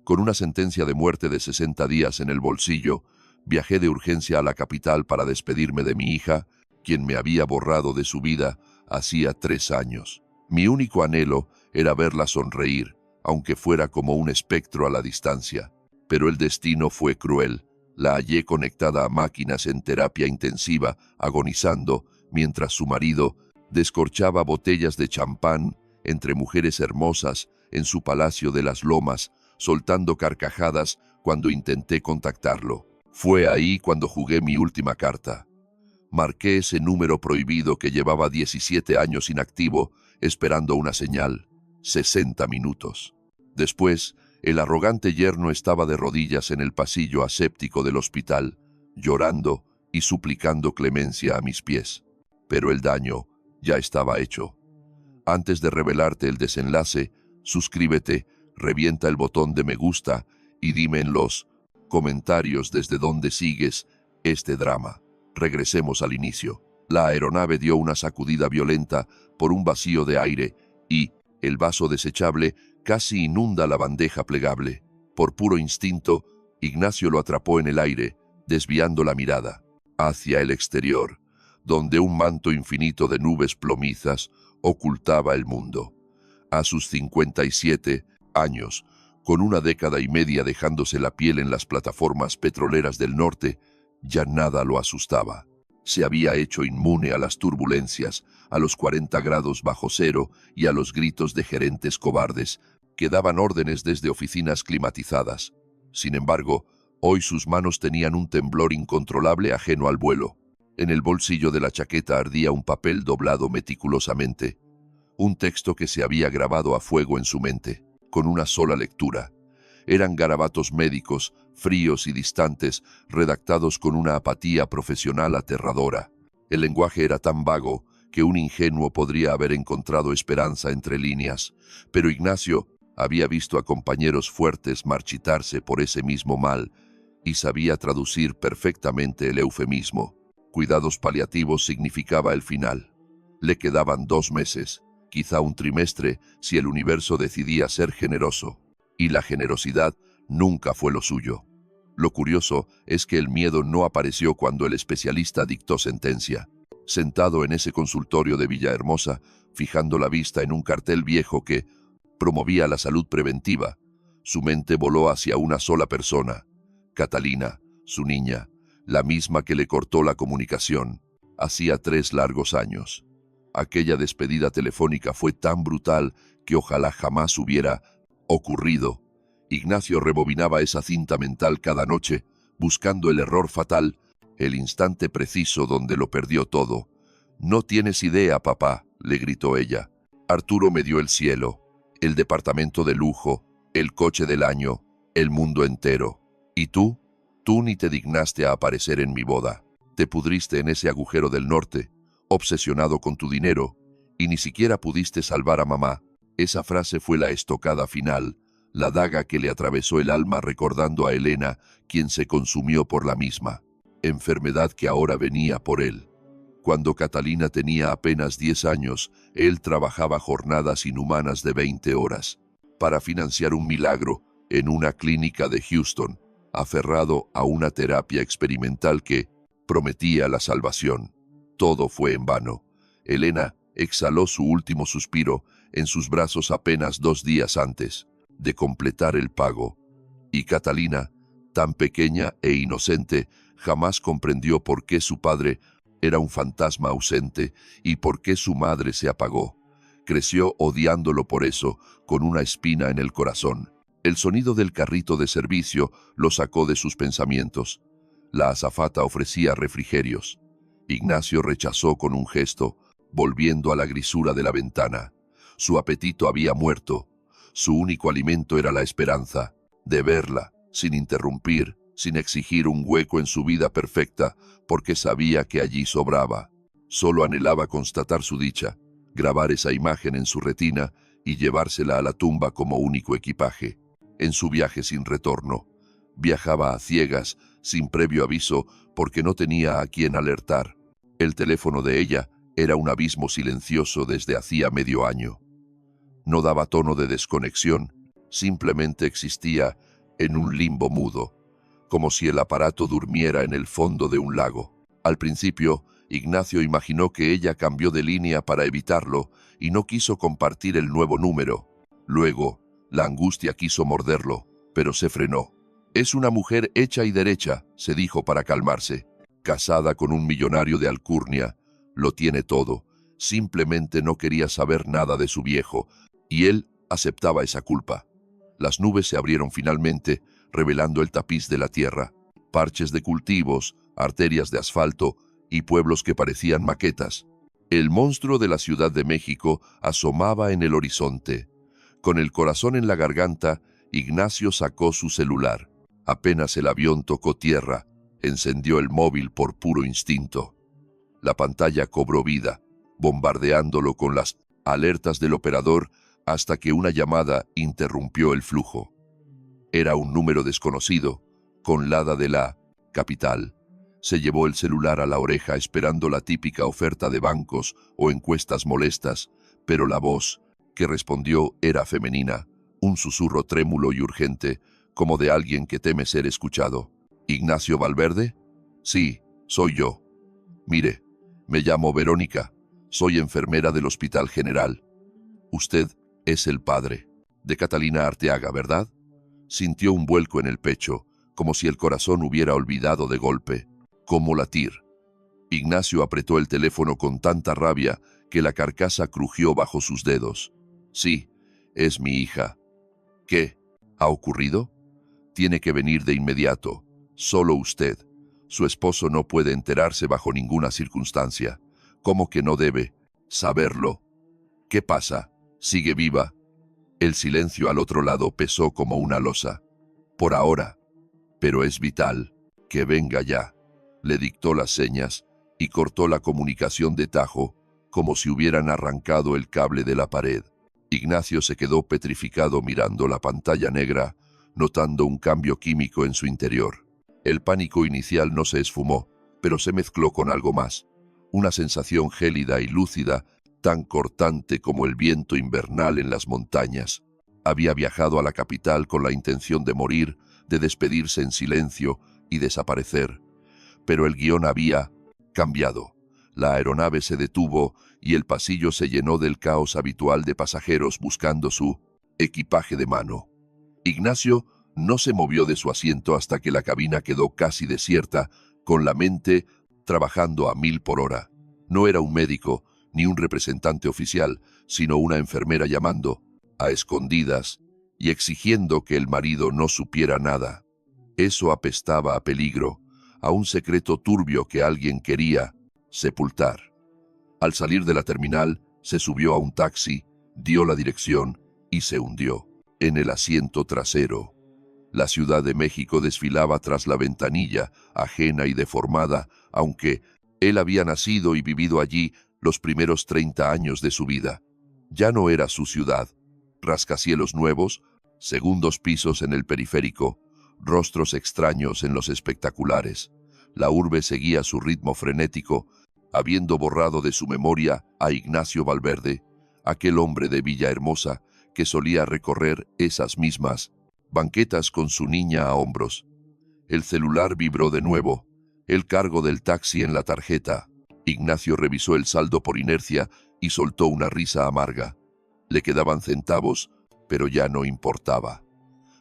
Con una sentencia de muerte de 60 días en el bolsillo, viajé de urgencia a la capital para despedirme de mi hija, quien me había borrado de su vida hacía 3 años. Mi único anhelo era verla sonreír, aunque fuera como un espectro a la distancia. Pero el destino fue cruel. La hallé conectada a máquinas en terapia intensiva, agonizando, mientras su marido descorchaba botellas de champán entre mujeres hermosas en su palacio de las Lomas, soltando carcajadas cuando intenté contactarlo. Fue ahí cuando jugué mi última carta. Marqué ese número prohibido que llevaba 17 años inactivo, esperando una señal. 60 minutos. Después, el arrogante yerno estaba de rodillas en el pasillo aséptico del hospital, llorando y suplicando clemencia a mis pies. Pero el daño ya estaba hecho. Antes de revelarte el desenlace, suscríbete, revienta el botón de me gusta y dime en los comentarios desde dónde sigues este drama. Regresemos al inicio. La aeronave dio una sacudida violenta por un vacío de aire y el vaso desechable casi inunda la bandeja plegable. Por puro instinto, Ignacio lo atrapó en el aire, desviando la mirada hacia el exterior, donde un manto infinito de nubes plomizas ocultaba el mundo. A sus 57 años, con una década y media dejándose la piel en las plataformas petroleras del norte, ya nada lo asustaba. Se había hecho inmune a las turbulencias, a los 40 grados bajo cero y a los gritos de gerentes cobardes que daban órdenes desde oficinas climatizadas. Sin embargo, hoy sus manos tenían un temblor incontrolable ajeno al vuelo. En el bolsillo de la chaqueta ardía un papel doblado meticulosamente, un texto que se había grabado a fuego en su mente, con una sola lectura. Eran garabatos médicos, fríos y distantes, redactados con una apatía profesional aterradora. El lenguaje era tan vago que un ingenuo podría haber encontrado esperanza entre líneas, pero Ignacio había visto a compañeros fuertes marchitarse por ese mismo mal y sabía traducir perfectamente el eufemismo. Cuidados paliativos significaba el final. Le quedaban 2 meses, quizá un trimestre, si el universo decidía ser generoso. Y la generosidad nunca fue lo suyo. Lo curioso es que el miedo no apareció cuando el especialista dictó sentencia. Sentado en ese consultorio de Villahermosa, fijando la vista en un cartel viejo que promovía la salud preventiva, su mente voló hacia una sola persona, Catalina, su niña, la misma que le cortó la comunicación, hacía 3 largos años. Aquella despedida telefónica fue tan brutal que ojalá jamás hubiera ocurrido. Ignacio rebobinaba esa cinta mental cada noche, buscando el error fatal, el instante preciso donde lo perdió todo. «No tienes idea, papá», le gritó ella. «Arturo me dio el cielo, el departamento de lujo, el coche del año, el mundo entero. ¿Y tú? Tú ni te dignaste a aparecer en mi boda. Te pudriste en ese agujero del norte, obsesionado con tu dinero, y ni siquiera pudiste salvar a mamá». Esa frase fue la estocada final, la daga que le atravesó el alma recordando a Elena, quien se consumió por la misma enfermedad que ahora venía por él. Cuando Catalina tenía apenas 10 años, él trabajaba jornadas inhumanas de 20 horas para financiar un milagro en una clínica de Houston, aferrado a una terapia experimental que prometía la salvación. Todo fue en vano. Elena exhaló su último suspiro en sus brazos apenas 2 días antes de completar el pago, y Catalina, tan pequeña e inocente, jamás comprendió por qué su padre era un fantasma ausente y por qué su madre se apagó. Creció odiándolo por eso, con una espina en el corazón. El sonido del carrito de servicio lo sacó de sus pensamientos. La azafata ofrecía refrigerios. Ignacio rechazó con un gesto, volviendo a la grisura de la ventana. Su apetito había muerto. Su único alimento era la esperanza de verla, sin interrumpir, sin exigir un hueco en su vida perfecta, porque sabía que allí sobraba. Solo anhelaba constatar su dicha, grabar esa imagen en su retina y llevársela a la tumba como único equipaje. En su viaje sin retorno, viajaba a ciegas, sin previo aviso, porque no tenía a quien alertar. El teléfono de ella era un abismo silencioso desde hacía medio año. No daba tono de desconexión, simplemente existía en un limbo mudo, como si el aparato durmiera en el fondo de un lago. Al principio, Ignacio imaginó que ella cambió de línea para evitarlo y no quiso compartir el nuevo número. Luego, la angustia quiso morderlo, pero se frenó. Es una mujer hecha y derecha, se dijo para calmarse. Casada con un millonario de alcurnia, lo tiene todo. Simplemente no quería saber nada de su viejo, y él aceptaba esa culpa. Las nubes se abrieron finalmente, revelando el tapiz de la tierra, parches de cultivos, arterias de asfalto y pueblos que parecían maquetas. El monstruo de la Ciudad de México asomaba en el horizonte. Con el corazón en la garganta, Ignacio sacó su celular. Apenas el avión tocó tierra, encendió el móvil por puro instinto. La pantalla cobró vida, bombardeándolo con las alertas del operador hasta que una llamada interrumpió el flujo. Era un número desconocido, con LADA de la capital. Se llevó el celular a la oreja esperando la típica oferta de bancos o encuestas molestas, pero la voz que respondió era femenina, un susurro trémulo y urgente, como de alguien que teme ser escuchado. ¿Ignacio Valverde? Sí, soy yo. Mire, me llamo Verónica, soy enfermera del Hospital General. Usted es el padre de Catalina Arteaga, ¿verdad? Sintió un vuelco en el pecho, como si el corazón hubiera olvidado de golpe, como latir. Ignacio apretó el teléfono con tanta rabia que la carcasa crujió bajo sus dedos. Sí, es mi hija. ¿Qué? ¿Ha ocurrido? Tiene que venir de inmediato. Solo usted. Su esposo no puede enterarse bajo ninguna circunstancia. ¿Cómo que no debe saberlo? ¿Qué pasa? ¿Sigue viva? El silencio al otro lado pesó como una losa. Por ahora. Pero es vital. Que venga ya. Le dictó las señas y cortó la comunicación de tajo, como si hubieran arrancado el cable de la pared. Ignacio se quedó petrificado mirando la pantalla negra, notando un cambio químico en su interior. El pánico inicial no se esfumó, pero se mezcló con algo más. Una sensación gélida y lúcida, tan cortante como el viento invernal en las montañas. Había viajado a la capital con la intención de morir, de despedirse en silencio y desaparecer. Pero el guión había cambiado. La aeronave se detuvo y el pasillo se llenó del caos habitual de pasajeros buscando su equipaje de mano. Ignacio no se movió de su asiento hasta que la cabina quedó casi desierta, con la mente trabajando a 1000 por hora. No era un médico ni un representante oficial, sino una enfermera llamando, a escondidas, y exigiendo que el marido no supiera nada. Eso apestaba a peligro, a un secreto turbio que alguien quería sepultar. Al salir de la terminal, se subió a un taxi, dio la dirección y se hundió en el asiento trasero. La Ciudad de México desfilaba tras la ventanilla, ajena y deformada, aunque él había nacido y vivido allí los primeros 30 años de su vida. Ya no era su ciudad. Rascacielos nuevos, segundos pisos en el periférico, rostros extraños en los espectaculares. La urbe seguía su ritmo frenético, habiendo borrado de su memoria a Ignacio Valverde, aquel hombre de Villahermosa que solía recorrer esas mismas banquetas con su niña a hombros. El celular vibró de nuevo, el cargo del taxi en la tarjeta. Ignacio revisó el saldo por inercia y soltó una risa amarga. Le quedaban centavos, pero ya no importaba.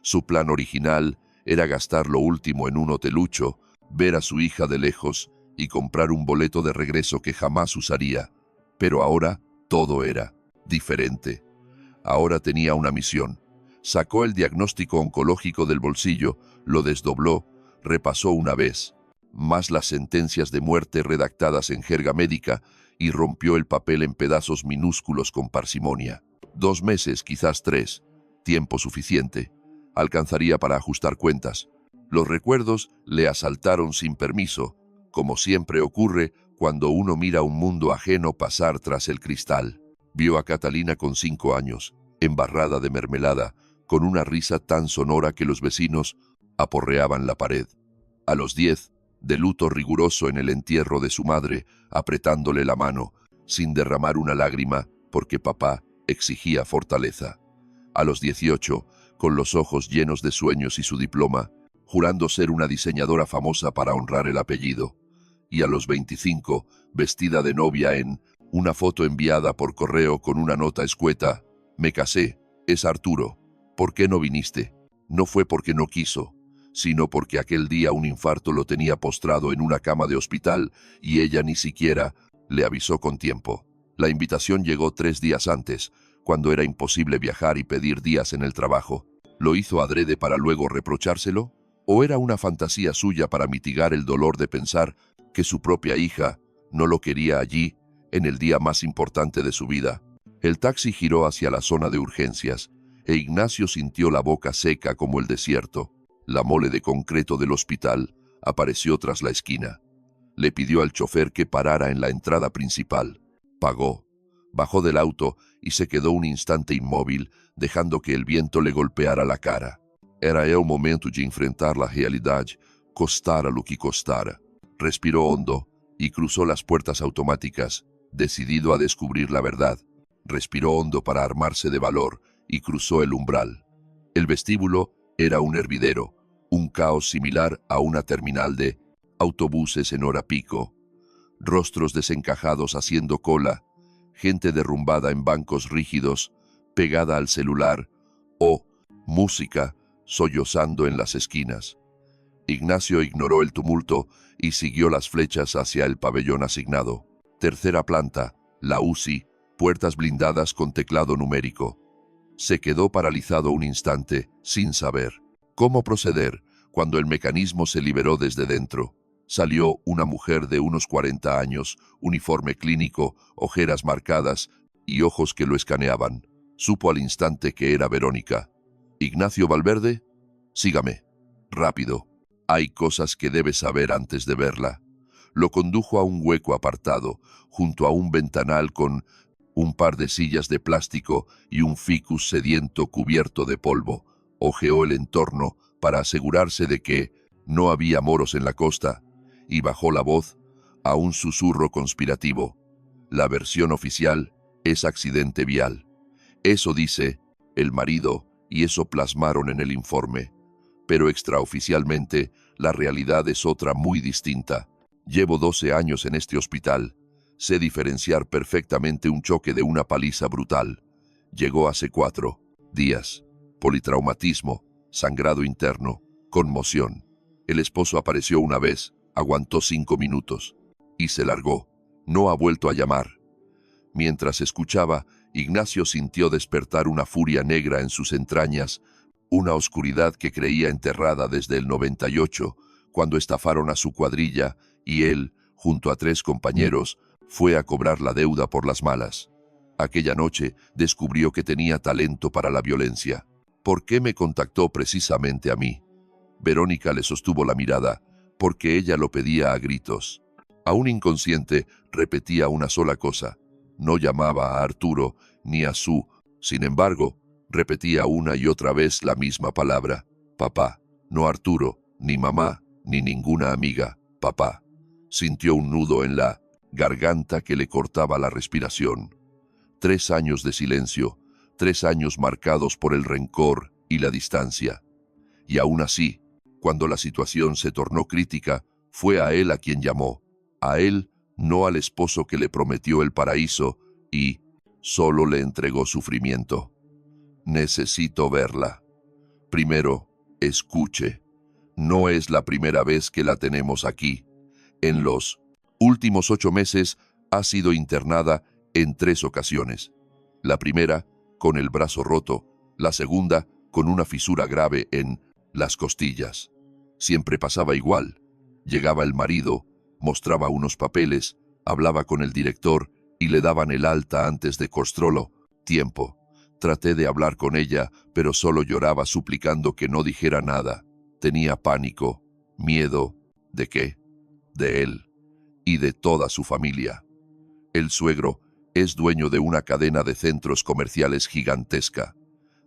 Su plan original era gastar lo último en un hotelucho, ver a su hija de lejos y comprar un boleto de regreso que jamás usaría. Pero ahora todo era diferente. Ahora tenía una misión. Sacó el diagnóstico oncológico del bolsillo, lo desdobló, repasó una vez, más las sentencias de muerte redactadas en jerga médica y rompió el papel en pedazos minúsculos con parsimonia. 2 meses, quizás 3, tiempo suficiente. Alcanzaría para ajustar cuentas. Los recuerdos le asaltaron sin permiso, como siempre ocurre cuando uno mira un mundo ajeno pasar tras el cristal. Vio a Catalina con 5 años, embarrada de mermelada, con una risa tan sonora que los vecinos aporreaban la pared. A los 10, de luto riguroso en el entierro de su madre, apretándole la mano, sin derramar una lágrima, porque papá exigía fortaleza. A los 18, con los ojos llenos de sueños y su diploma, jurando ser una diseñadora famosa para honrar el apellido. Y a los 25, vestida de novia en una foto enviada por correo con una nota escueta: «Me casé, es Arturo. ¿Por qué no viniste?» No fue porque no quiso, sino porque aquel día un infarto lo tenía postrado en una cama de hospital y ella ni siquiera le avisó con tiempo. La invitación llegó 3 días antes, cuando era imposible viajar y pedir días en el trabajo. ¿Lo hizo adrede para luego reprochárselo? ¿O era una fantasía suya para mitigar el dolor de pensar que su propia hija no lo quería allí, en el día más importante de su vida? El taxi giró hacia la zona de urgencias, e Ignacio sintió la boca seca como el desierto. La mole de concreto del hospital apareció tras la esquina. Le pidió al chofer que parara en la entrada principal. Pagó, bajó del auto y se quedó un instante inmóvil, dejando que el viento le golpeara la cara. Era el momento de enfrentar la realidad, costara lo que costara. Respiró hondo y cruzó las puertas automáticas, decidido a descubrir la verdad. Respiró hondo para armarse de valor y cruzó el umbral. El vestíbulo era un hervidero, un caos similar a una terminal de autobuses en hora pico. Rostros desencajados haciendo cola, gente derrumbada en bancos rígidos, pegada al celular, o música sollozando en las esquinas. Ignacio ignoró el tumulto y siguió las flechas hacia el pabellón asignado. Tercera planta, la UCI, puertas blindadas con teclado numérico. Se quedó paralizado un instante, sin saber cómo proceder, cuando el mecanismo se liberó desde dentro. Salió una mujer de unos 40 años, uniforme clínico, ojeras marcadas y ojos que lo escaneaban. Supo al instante que era Verónica. «¿Ignacio Valverde? Sígame. Rápido. Hay cosas que debe saber antes de verla». Lo condujo a un hueco apartado, junto a un ventanal con un par de sillas de plástico y un ficus sediento cubierto de polvo. Ojeó el entorno para asegurarse de que no había moros en la costa, y bajó la voz a un susurro conspirativo. La versión oficial es accidente vial. Eso dice el marido y eso plasmaron en el informe. Pero extraoficialmente, la realidad es otra muy distinta. Llevo 12 años en este hospital. Sé diferenciar perfectamente un choque de una paliza brutal. Llegó hace 4 días. Politraumatismo, sangrado interno, conmoción. El esposo apareció una vez, aguantó 5 minutos y se largó. No ha vuelto a llamar. Mientras escuchaba, Ignacio sintió despertar una furia negra en sus entrañas, una oscuridad que creía enterrada desde el 98, cuando estafaron a su cuadrilla y él, junto a 3 compañeros, fue a cobrar la deuda por las malas. Aquella noche descubrió que tenía talento para la violencia. ¿Por qué me contactó precisamente a mí? Verónica le sostuvo la mirada, porque ella lo pedía a gritos. Aún inconsciente, repetía una sola cosa. No llamaba a Arturo ni a su. Sin embargo, repetía una y otra vez la misma palabra. Papá. No Arturo, ni mamá, ni ninguna amiga. Papá. Sintió un nudo en la garganta que le cortaba la respiración. 3 años de silencio, 3 años marcados por el rencor y la distancia. Y aún así, cuando la situación se tornó crítica, fue a él a quien llamó. A él, no al esposo que le prometió el paraíso y solo le entregó sufrimiento. Necesito verla. Primero, escuche. No es la primera vez que la tenemos aquí. En los últimos 8 meses ha sido internada en 3 ocasiones. La primera, con el brazo roto. La segunda, con una fisura grave en las costillas. Siempre pasaba igual. Llegaba el marido, mostraba unos papeles, hablaba con el director y le daban el alta antes de Costrolo. Tiempo. Traté de hablar con ella, pero solo lloraba suplicando que no dijera nada. Tenía pánico, miedo. ¿De qué? De él y de toda su familia. El suegro es dueño de una cadena de centros comerciales gigantesca.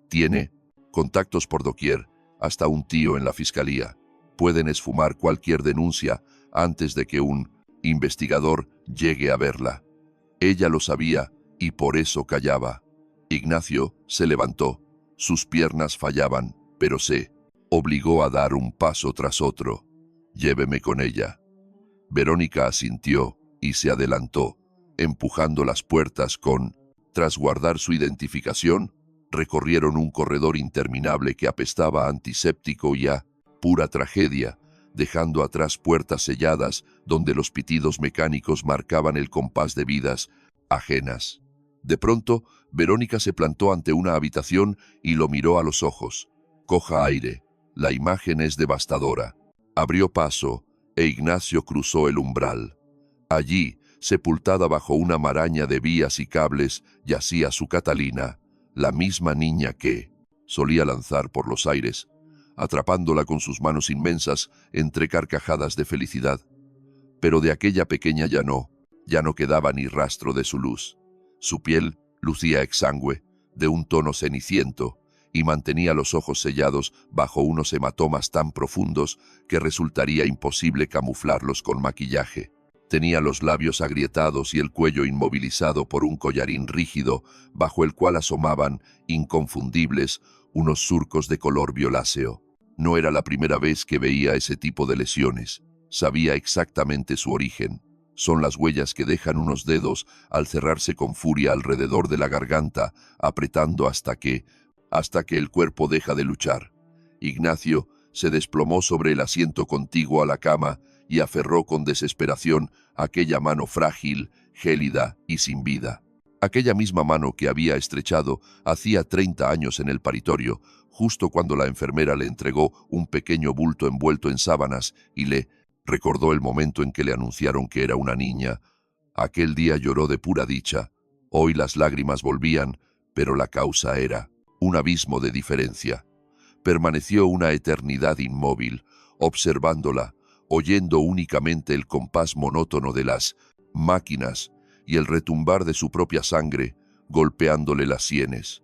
Tiene contactos por doquier, hasta un tío en la fiscalía. Pueden esfumar cualquier denuncia antes de que un investigador llegue a verla. Ella lo sabía y por eso callaba. Ignacio se levantó. Sus piernas fallaban, pero se obligó a dar un paso tras otro. «Lléveme con ella». Verónica asintió y se adelantó, empujando las puertas con... Tras guardar su identificación, recorrieron un corredor interminable que apestaba a antiséptico y a pura tragedia, dejando atrás puertas selladas donde los pitidos mecánicos marcaban el compás de vidas ajenas. De pronto, Verónica se plantó ante una habitación y lo miró a los ojos. «Coja aire. La imagen es devastadora». Abrió paso e Ignacio cruzó el umbral. Allí, sepultada bajo una maraña de vías y cables, yacía su Catalina, la misma niña que solía lanzar por los aires, atrapándola con sus manos inmensas entre carcajadas de felicidad. Pero de aquella pequeña ya no quedaba ni rastro de su luz. Su piel lucía exangüe, de un tono ceniciento, y mantenía los ojos sellados bajo unos hematomas tan profundos que resultaría imposible camuflarlos con maquillaje. Tenía los labios agrietados y el cuello inmovilizado por un collarín rígido, bajo el cual asomaban, inconfundibles, unos surcos de color violáceo. No era la primera vez que veía ese tipo de lesiones. Sabía exactamente su origen. Son las huellas que dejan unos dedos al cerrarse con furia alrededor de la garganta, apretando hasta que el cuerpo deja de luchar. Ignacio se desplomó sobre el asiento contiguo a la cama y aferró con desesperación aquella mano frágil, gélida y sin vida. Aquella misma mano que había estrechado hacía 30 años en el paritorio, justo cuando la enfermera le entregó un pequeño bulto envuelto en sábanas y le recordó el momento en que le anunciaron que era una niña. Aquel día lloró de pura dicha. Hoy las lágrimas volvían, pero la causa era un abismo de diferencia. Permaneció una eternidad inmóvil, observándola, oyendo únicamente el compás monótono de las máquinas y el retumbar de su propia sangre golpeándole las sienes.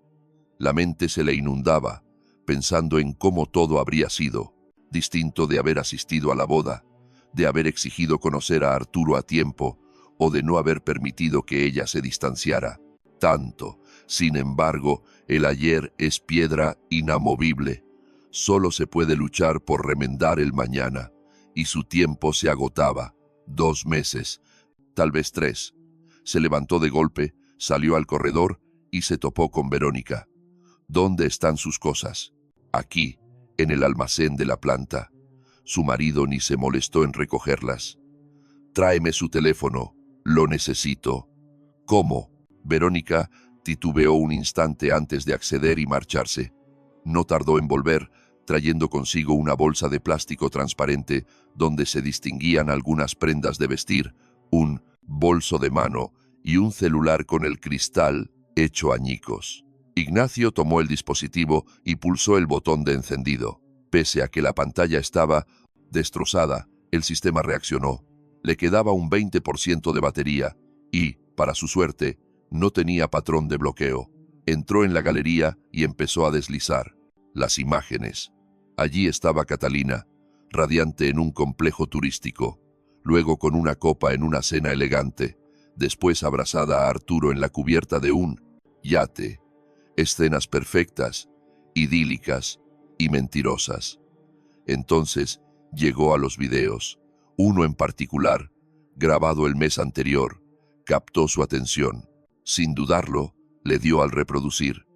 La mente se le inundaba, pensando en cómo todo habría sido distinto de haber asistido a la boda, de haber exigido conocer a Arturo a tiempo o de no haber permitido que ella se distanciara tanto. Sin embargo, el ayer es piedra inamovible. Solo se puede luchar por remendar el mañana, y su tiempo se agotaba. 2 meses, tal vez 3. Se levantó de golpe, salió al corredor y se topó con Verónica. «¿Dónde están sus cosas?» «Aquí, en el almacén de la planta». Su marido ni se molestó en recogerlas. «Tráeme su teléfono, lo necesito». «¿Cómo?» Verónica titubeó un instante antes de acceder y marcharse. No tardó en volver, trayendo consigo una bolsa de plástico transparente donde se distinguían algunas prendas de vestir, un bolso de mano y un celular con el cristal hecho añicos. Ignacio tomó el dispositivo y pulsó el botón de encendido. Pese a que la pantalla estaba destrozada, el sistema reaccionó. Le quedaba un 20% de batería y, para su suerte, no tenía patrón de bloqueo. Entró en la galería y empezó a deslizar. Las imágenes. Allí estaba Catalina, radiante en un complejo turístico, luego con una copa en una cena elegante, después abrazada a Arturo en la cubierta de un yate. Escenas perfectas, idílicas y mentirosas. Entonces llegó a los videos. Uno en particular, grabado el mes anterior, captó su atención. Sin dudarlo, le dio al reproducir.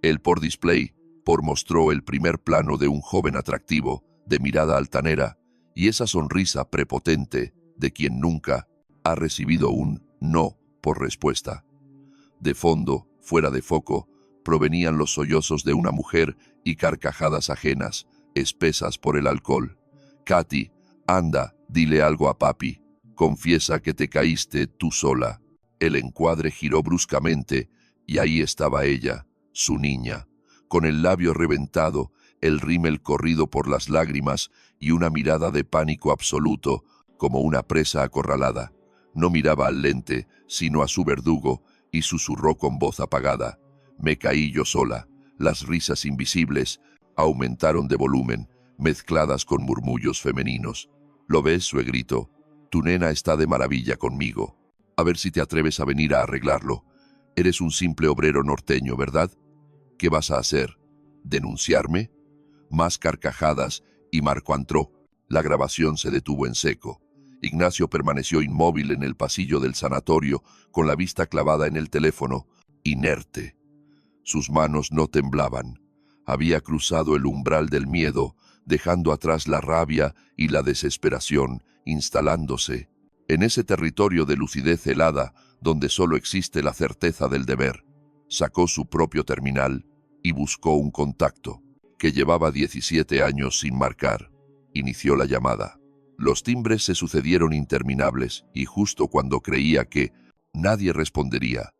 El por display mostró el primer plano de un joven atractivo, de mirada altanera, y esa sonrisa prepotente de quien nunca ha recibido un no por respuesta. De fondo, fuera de foco, provenían los sollozos de una mujer y carcajadas ajenas, espesas por el alcohol. «Katy, anda, dile algo a papi. Confiesa que te caíste tú sola». El encuadre giró bruscamente y ahí estaba ella, su niña, con el labio reventado, el rímel corrido por las lágrimas y una mirada de pánico absoluto, como una presa acorralada. No miraba al lente, sino a su verdugo, y susurró con voz apagada: «Me caí yo sola». Las risas invisibles aumentaron de volumen, mezcladas con murmullos femeninos. «¿Lo ves, suegrito? Tu nena está de maravilla conmigo. A ver si te atreves a venir a arreglarlo. Eres un simple obrero norteño, ¿verdad? ¿Qué vas a hacer? ¿Denunciarme? Más carcajadas y Marco entró. La grabación se detuvo en seco. Ignacio permaneció inmóvil en el pasillo del sanatorio, con la vista clavada en el teléfono, inerte. Sus manos no temblaban. Había cruzado el umbral del miedo, dejando atrás la rabia y la desesperación, instalándose en ese territorio de lucidez helada donde solo existe la certeza del deber. Sacó su propio terminal y buscó un contacto, que llevaba 17 años sin marcar. Inició la llamada. Los timbres se sucedieron interminables y justo cuando creía que nadie respondería,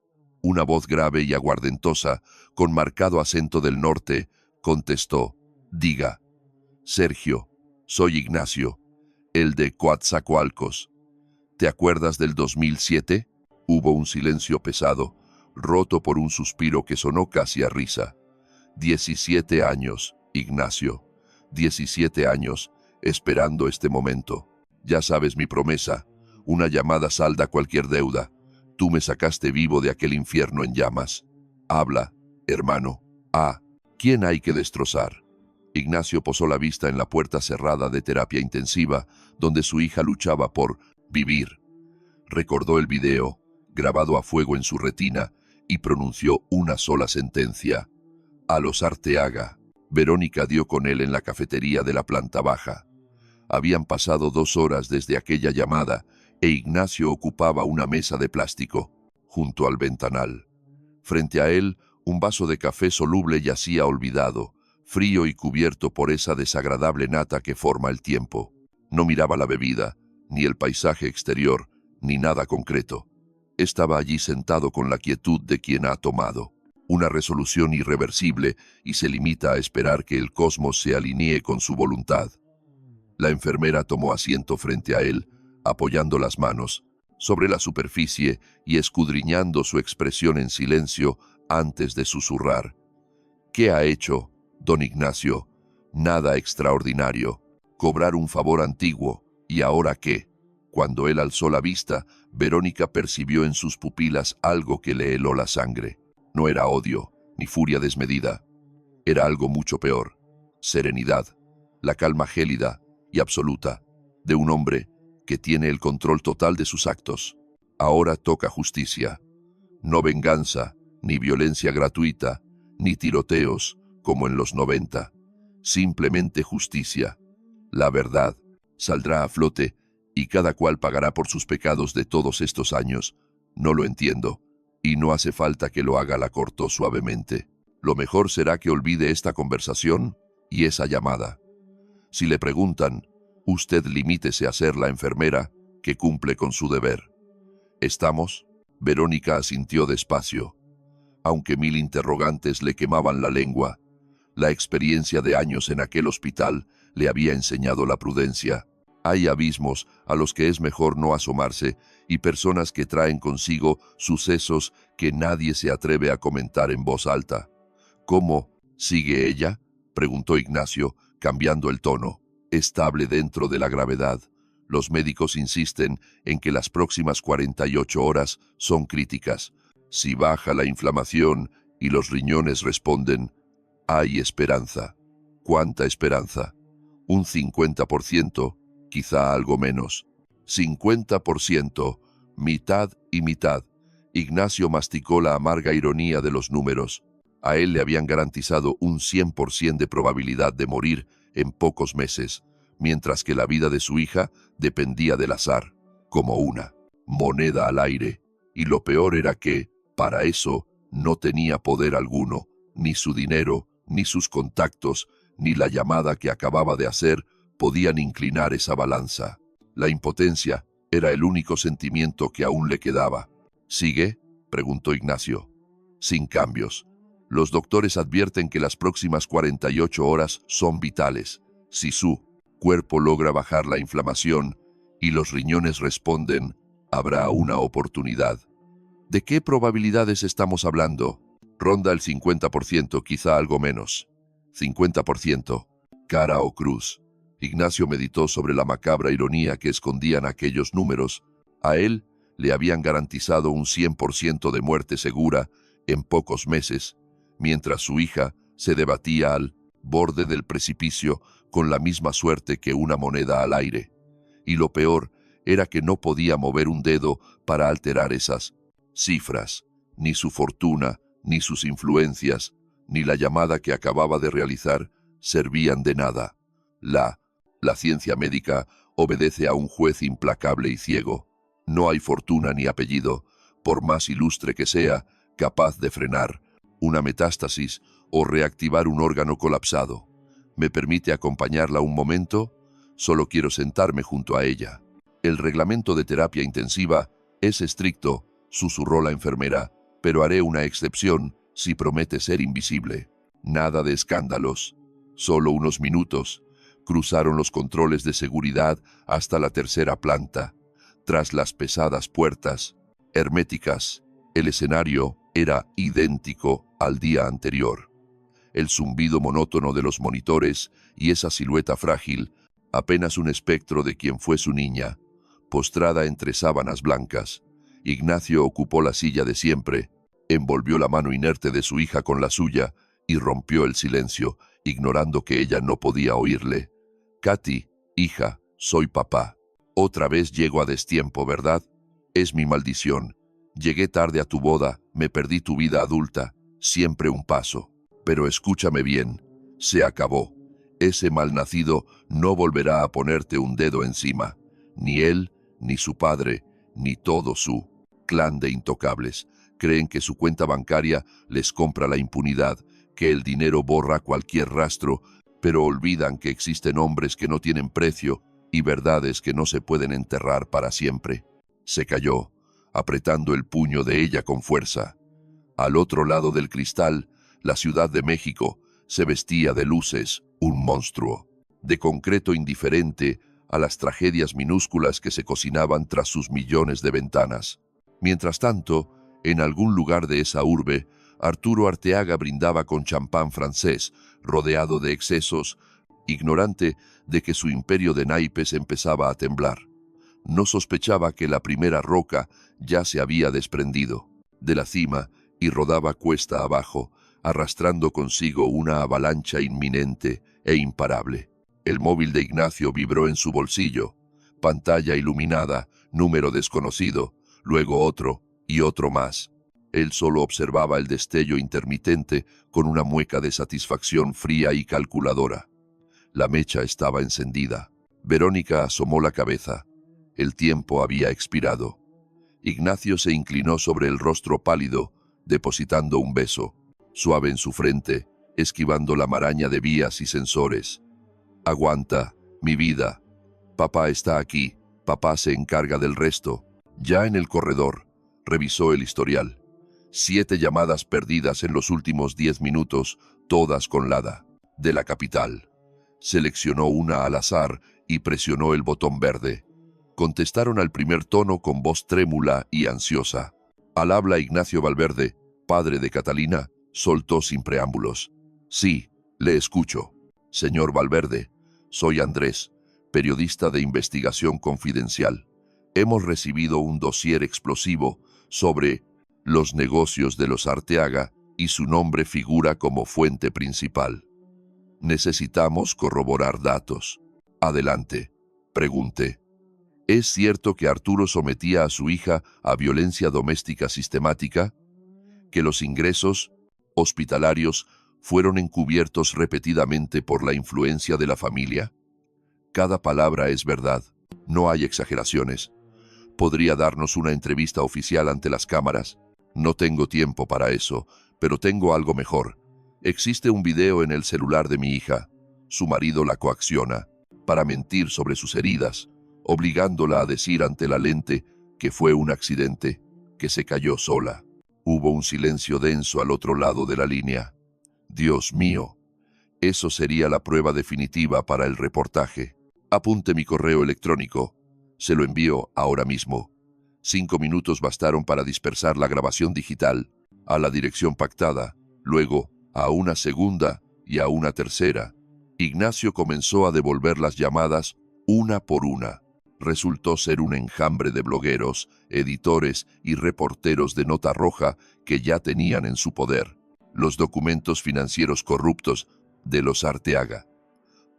una voz grave y aguardentosa, con marcado acento del norte, contestó: «Diga». «Sergio, soy Ignacio, el de Coatzacoalcos. ¿Te acuerdas del 2007? Hubo un silencio pesado, roto por un suspiro que sonó casi a risa. 17 años, Ignacio. 17 años, esperando este momento. Ya sabes mi promesa. Una llamada salda cualquier deuda. Tú me sacaste vivo de aquel infierno en llamas. Habla, hermano. ¿Quién hay que destrozar?» Ignacio posó la vista en la puerta cerrada de terapia intensiva, donde su hija luchaba por vivir. Recordó el video, grabado a fuego en su retina, y pronunció una sola sentencia: «A los Arteaga». Verónica dio con él en la cafetería de la planta baja. Habían pasado 2 horas desde aquella llamada, e Ignacio ocupaba una mesa de plástico, junto al ventanal. Frente a él, un vaso de café soluble yacía olvidado, frío y cubierto por esa desagradable nata que forma el tiempo. No miraba la bebida, ni el paisaje exterior, ni nada concreto. Estaba allí sentado con la quietud de quien ha tomado una resolución irreversible y se limita a esperar que el cosmos se alinee con su voluntad. La enfermera tomó asiento frente a él, apoyando las manos sobre la superficie y escudriñando su expresión en silencio antes de susurrar: «¿Qué ha hecho, don Ignacio? Nada extraordinario. Cobrar un favor antiguo. ¿Y ahora qué?». Cuando él alzó la vista, Verónica percibió en sus pupilas algo que le heló la sangre. No era odio, ni furia desmedida. Era algo mucho peor: serenidad, la calma gélida y absoluta de un hombre que tiene el control total de sus actos. Ahora toca justicia. No venganza, ni violencia gratuita, ni tiroteos, como en los 90. Simplemente justicia. La verdad saldrá a flote y cada cual pagará por sus pecados de todos estos años. No lo entiendo, y no hace falta que lo haga, la cortó suavemente. Lo mejor será que olvide esta conversación y esa llamada. Si le preguntan, usted limítese a ser la enfermera que cumple con su deber. ¿Estamos? Verónica asintió despacio. Aunque 1000 interrogantes le quemaban la lengua, la experiencia de años en aquel hospital le había enseñado la prudencia. Hay abismos a los que es mejor no asomarse y personas que traen consigo sucesos que nadie se atreve a comentar en voz alta. «¿Cómo sigue ella?», preguntó Ignacio, cambiando el tono. «Estable dentro de la gravedad. Los médicos insisten en que las próximas 48 horas son críticas. Si baja la inflamación y los riñones responden, hay esperanza». «¿Cuánta esperanza?». «Un 50%, quizá algo menos». «50%, mitad y mitad». Ignacio masticó la amarga ironía de los números. A él le habían garantizado un 100% de probabilidad de morir en pocos meses, mientras que la vida de su hija dependía del azar, como una moneda al aire. Y lo peor era que, para eso, no tenía poder alguno, ni su dinero, ni sus contactos, ni la llamada que acababa de hacer podían inclinar esa balanza. La impotencia era el único sentimiento que aún le quedaba. «¿Sigue?», preguntó Ignacio. «Sin cambios. Los doctores advierten que las próximas 48 horas son vitales. Si su cuerpo logra bajar la inflamación y los riñones responden, habrá una oportunidad». «¿De qué probabilidades estamos hablando?». «Ronda el 50%, quizá algo menos». «50%. Cara o cruz». Ignacio meditó sobre la macabra ironía que escondían aquellos números. A él le habían garantizado un 100% de muerte segura en pocos meses, mientras su hija Se debatía al borde del precipicio con la misma suerte que una moneda al aire. Y lo peor era que no podía mover un dedo para alterar esas cifras, ni su fortuna, ni sus influencias, ni la llamada que acababa de realizar servían de nada. La ciencia médica obedece a un juez implacable y ciego. No hay fortuna ni apellido, por más ilustre que sea, capaz de frenar una metástasis o reactivar un órgano colapsado. ¿Me permite acompañarla un momento? Solo quiero sentarme junto a ella. El reglamento de terapia intensiva es estricto, susurró la enfermera, pero haré una excepción si promete ser invisible. Nada de escándalos. Solo unos minutos. Cruzaron los controles de seguridad hasta la tercera planta. Tras las pesadas puertas herméticas, el escenario era idéntico al día anterior. El zumbido monótono de los monitores y esa silueta frágil, apenas un espectro de quien fue su niña, postrada entre sábanas blancas. Ignacio ocupó la silla de siempre, envolvió la mano inerte de su hija con la suya y rompió el silencio, ignorando que ella no podía oírle. Katy, hija, soy papá. Otra vez llego a destiempo, ¿verdad? Es mi maldición. Llegué tarde a tu boda, me perdí tu vida adulta, siempre un paso. Pero escúchame bien, se acabó. Ese malnacido no volverá a ponerte un dedo encima. Ni él, ni su padre, ni todo su clan de intocables. Creen que su cuenta bancaria les compra la impunidad, que el dinero borra cualquier rastro, pero olvidan que existen hombres que no tienen precio y verdades que no se pueden enterrar para siempre. Se calló, apretando el puño de ella con fuerza. Al otro lado del cristal, la Ciudad de México se vestía de luces, un monstruo, de concreto indiferente a las tragedias minúsculas que se cocinaban tras sus millones de ventanas. Mientras tanto, en algún lugar de esa urbe, Arturo Arteaga brindaba con champán francés, rodeado de excesos, ignorante de que su imperio de naipes empezaba a temblar. No sospechaba que la primera roca ya se había desprendido de la cima y rodaba cuesta abajo, arrastrando consigo una avalancha inminente e imparable. El móvil de Ignacio vibró en su bolsillo. Pantalla iluminada, número desconocido, luego otro y otro más. Él solo observaba el destello intermitente con una mueca de satisfacción fría y calculadora. La mecha estaba encendida. Verónica asomó la cabeza. El tiempo había expirado. Ignacio se inclinó sobre el rostro pálido, depositando un beso, suave en su frente, esquivando la maraña de vías y sensores. Aguanta, mi vida. Papá está aquí. Papá se encarga del resto. Ya en el corredor, revisó el historial. 7 llamadas perdidas en los últimos 10 minutos, todas con Lada, de la capital. Seleccionó una al azar y presionó el botón verde. Contestaron al primer tono con voz trémula y ansiosa. Al habla Ignacio Valverde, padre de Catalina, soltó sin preámbulos. Sí, le escucho. Señor Valverde, soy Andrés, periodista de investigación confidencial. Hemos recibido un dossier explosivo sobre los negocios de los Arteaga y su nombre figura como fuente principal. Necesitamos corroborar datos. Adelante, pregunté. ¿Es cierto que Arturo sometía a su hija a violencia doméstica sistemática? ¿Que los ingresos hospitalarios fueron encubiertos repetidamente por la influencia de la familia? Cada palabra es verdad, no hay exageraciones. ¿Podría darnos una entrevista oficial ante las cámaras? No tengo tiempo para eso, pero tengo algo mejor. Existe un video en el celular de mi hija. Su marido la coacciona para mentir sobre sus heridas, obligándola a decir ante la lente que fue un accidente, que se cayó sola. Hubo un silencio denso al otro lado de la línea. Dios mío, eso sería la prueba definitiva para el reportaje. Apunte mi correo electrónico. Se lo envío ahora mismo. 5 minutos bastaron para dispersar la grabación digital a la dirección pactada, luego a una segunda y a una tercera. Ignacio comenzó a devolver las llamadas una por una. Resultó ser un enjambre de blogueros, editores y reporteros de nota roja que ya tenían en su poder los documentos financieros corruptos de los Arteaga.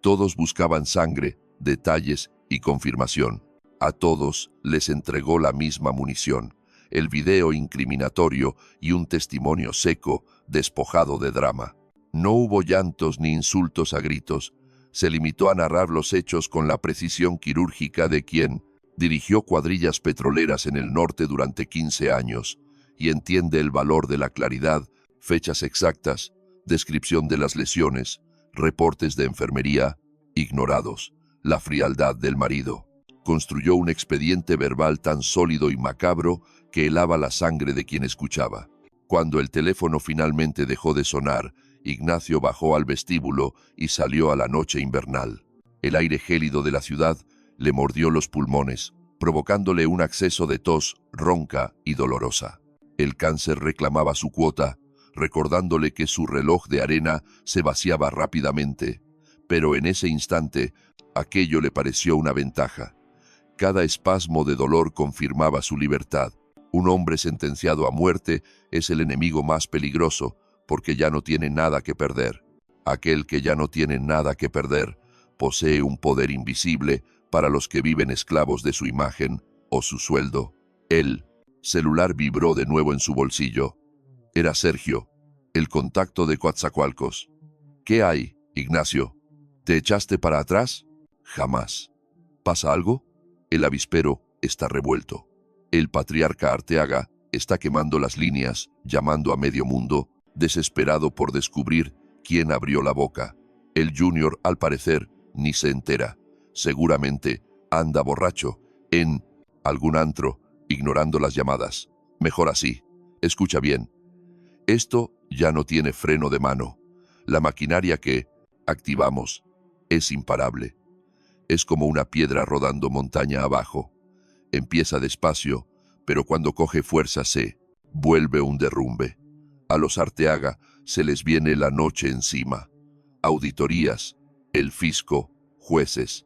Todos buscaban sangre, detalles y confirmación. A todos les entregó la misma munición, el video incriminatorio y un testimonio seco, despojado de drama. No hubo llantos ni insultos a gritos. Se limitó a narrar los hechos con la precisión quirúrgica de quien dirigió cuadrillas petroleras en el norte durante 15 años y entiende el valor de la claridad, fechas exactas, descripción de las lesiones, reportes de enfermería, ignorados, la frialdad del marido. Construyó un expediente verbal tan sólido y macabro que helaba la sangre de quien escuchaba. Cuando el teléfono finalmente dejó de sonar, Ignacio bajó al vestíbulo y salió a la noche invernal. El aire gélido de la ciudad le mordió los pulmones, provocándole un acceso de tos ronca y dolorosa. El cáncer reclamaba su cuota, recordándole que su reloj de arena se vaciaba rápidamente, pero en ese instante aquello le pareció una ventaja. Cada espasmo de dolor confirmaba su libertad. Un hombre sentenciado a muerte es el enemigo más peligroso porque ya no tiene nada que perder. Aquel que ya no tiene nada que perder posee un poder invisible para los que viven esclavos de su imagen o su sueldo. El celular vibró de nuevo en su bolsillo. Era Sergio, el contacto de Coatzacoalcos. ¿Qué hay, Ignacio? ¿Te echaste para atrás? Jamás. ¿Pasa algo? El avispero está revuelto. El patriarca Arteaga está quemando las líneas, llamando a medio mundo, desesperado por descubrir quién abrió la boca. El Junior, al parecer, ni se entera. Seguramente anda borracho en algún antro, ignorando las llamadas. Mejor así. Escucha bien. Esto ya no tiene freno de mano. La maquinaria que activamos es imparable. Es como una piedra rodando montaña abajo. Empieza despacio, pero cuando coge fuerza se vuelve un derrumbe. A los Arteaga se les viene la noche encima. Auditorías, el fisco, jueces.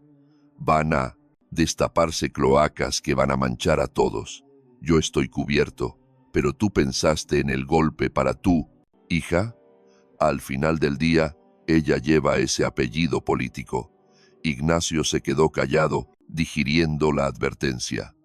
Van a destaparse cloacas que van a manchar a todos. Yo estoy cubierto, pero tú pensaste en el golpe para tú, hija. Al final del día, ella lleva ese apellido político. Ignacio se quedó callado, digiriendo la advertencia.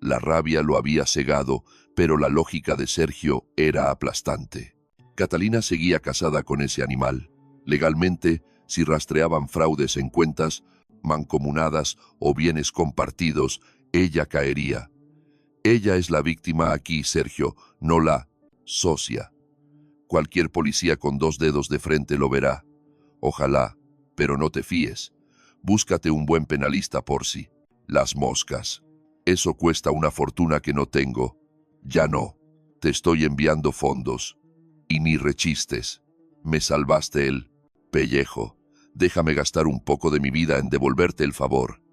La rabia lo había cegado, pero la lógica de Sergio era aplastante. Catalina seguía casada con ese animal. Legalmente, si rastreaban fraudes en cuentas, mancomunadas o bienes compartidos, ella caería. Ella es la víctima aquí, Sergio, no la socia. Cualquier policía con 2 dedos de frente lo verá. Ojalá, pero no te fíes. Búscate un buen penalista por si. Las moscas. Eso cuesta una fortuna que no tengo. Ya no. Te estoy enviando fondos. Y ni rechistes. Me salvaste el pellejo. Déjame gastar un poco de mi vida en devolverte el favor.